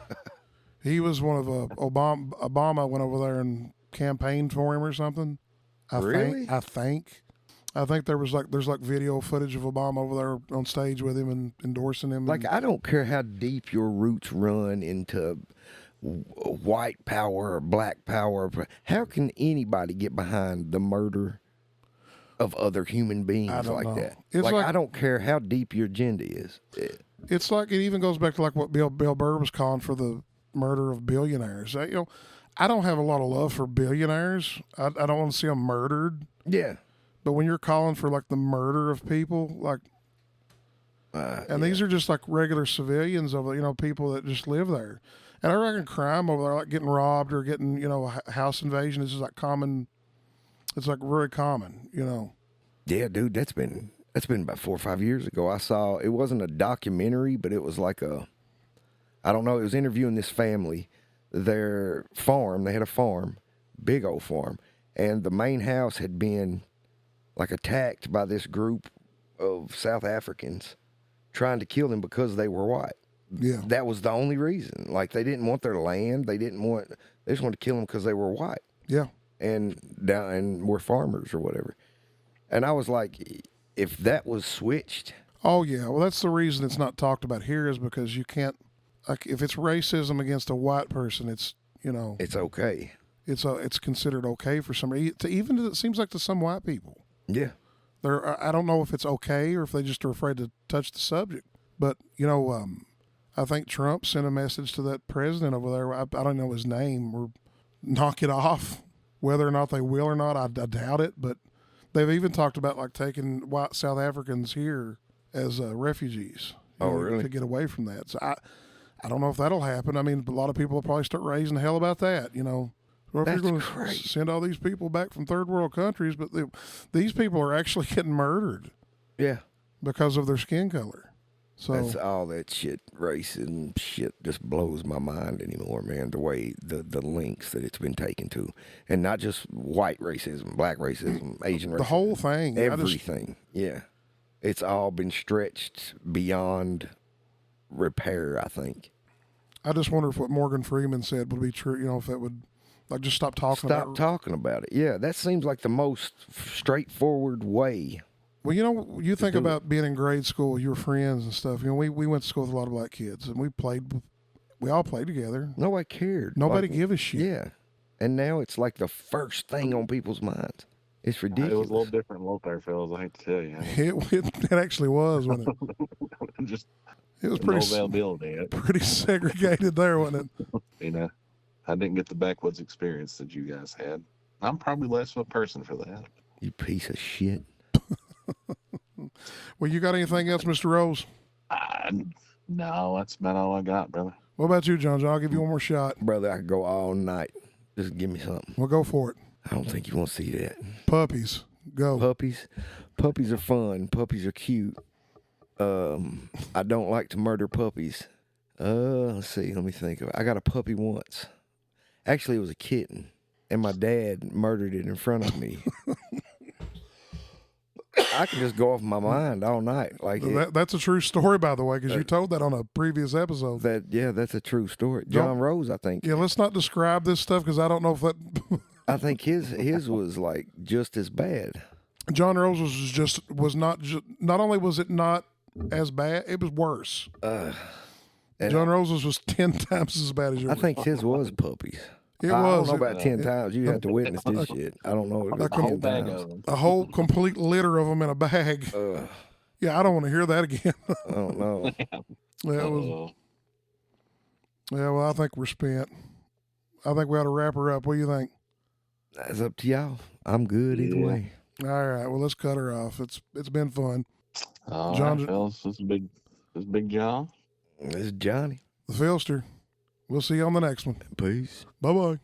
He was one of Obama went over there and campaigned for him or something. Really? I think there's like video footage of Obama over there on stage with him and endorsing him. Like I don't care how deep your roots run into white power or black power. How can anybody get behind the murder of other human beings I don't like know. that? It's Like like- I don't care how deep your agenda is. It's like it even goes back to like what Bill Burr was calling for the murder of billionaires. I don't have a lot of love for billionaires. I don't want to see them murdered. Yeah. But when you're calling for like the murder of people, like, and these are just like regular civilians of people that just live there, and I reckon crime over there, like getting robbed or getting a house invasion, is just like common. It's like very common, Yeah, dude, that's been about 4 or 5 years ago. I saw it wasn't a documentary, but it was like I don't know, it was interviewing this family, their farm, they had a farm, big old farm, and the main house had been like attacked by this group of South Africans trying to kill them because they were white. Yeah. That was the only reason. Like they didn't want their land, they just wanted to kill them because they were white. Yeah. And were farmers or whatever. And I was like, if that was switched. Oh yeah. Well, that's the reason it's not talked about here, is because you can't. Like, if it's racism against a white person, it's It's okay. it's considered okay for somebody. Even it seems like to some white people. Yeah. I don't know if it's okay or if they just are afraid to touch the subject. But I think Trump sent a message to that president over there. I don't know his name, or knock it off. Whether or not they will or not, I doubt it. But they've even talked about like taking white South Africans here as refugees. Really? To get away from that. So I don't know if that'll happen. I mean, a lot of people will probably start raising hell about that. Or if That's you're going great. to send all these people back from third world countries, but these people are actually getting murdered Yeah. because of their skin color. So That's all that shit, racism shit just blows my mind anymore, man. The way, the lengths that it's been taken to. And not just white racism, black racism, Asian racism. the whole thing, Everything. Yeah. It's all been stretched beyond repair, I think. I just wonder if what Morgan Freeman said would be true. If that would like just stop talking Stop about. talking about it. Yeah, that seems like the most straightforward way. Well, you think about being in grade school, your friends and stuff. We went to school with a lot of black kids, and we all played together. Nobody cared. Nobody Like, give a shit. Yeah. And now it's like the first thing on people's minds. It's ridiculous. It was a little different low there, fellas. I hate to tell you. It actually was, wasn't it? Just It was no pretty availability. pretty segregated there, wasn't it? I didn't get the backwoods experience that you guys had. I'm probably less of a person for that. You piece of shit. Well, you got anything else, Mr. Rose? No, that's about all I got, brother. What about you, John? I'll give you one more shot. Brother, I could go all night. Just give me something. We'll go for it. I don't think you want to see that. Puppies. Go. Puppies. Puppies are fun. Puppies are cute. I don't like to murder puppies. Let's see. Let me think of it. I got a puppy once. Actually, it was a kitten. And my dad murdered it in front of me. I can just go off my mind all night. Like That's a true story, by the way, because you told that on a previous episode. that's a true story. John Rose, I think. Yeah, let's not describe this stuff because I don't know if that. I think his was like just as bad. John Rose not only was it not as bad, it was worse. And John Rose's was 10 times as bad as yours. I think his was puppies. It I was. don't know about 10 times. You had to witness this shit. I don't know. It was A whole 10 bag times. of them. A whole complete litter of them in a bag. Yeah, I don't want to hear that again. I don't know. Yeah, it was, yeah, well, I think we're spent. I think we ought to wrap her up. What do you think? That's up to y'all. I'm good either way. All right, well, let's cut her off. It's been fun. All John- right, fellas. This is Big John. This is Johnny. The Filster. We'll see you on the next one. Peace. Bye-bye.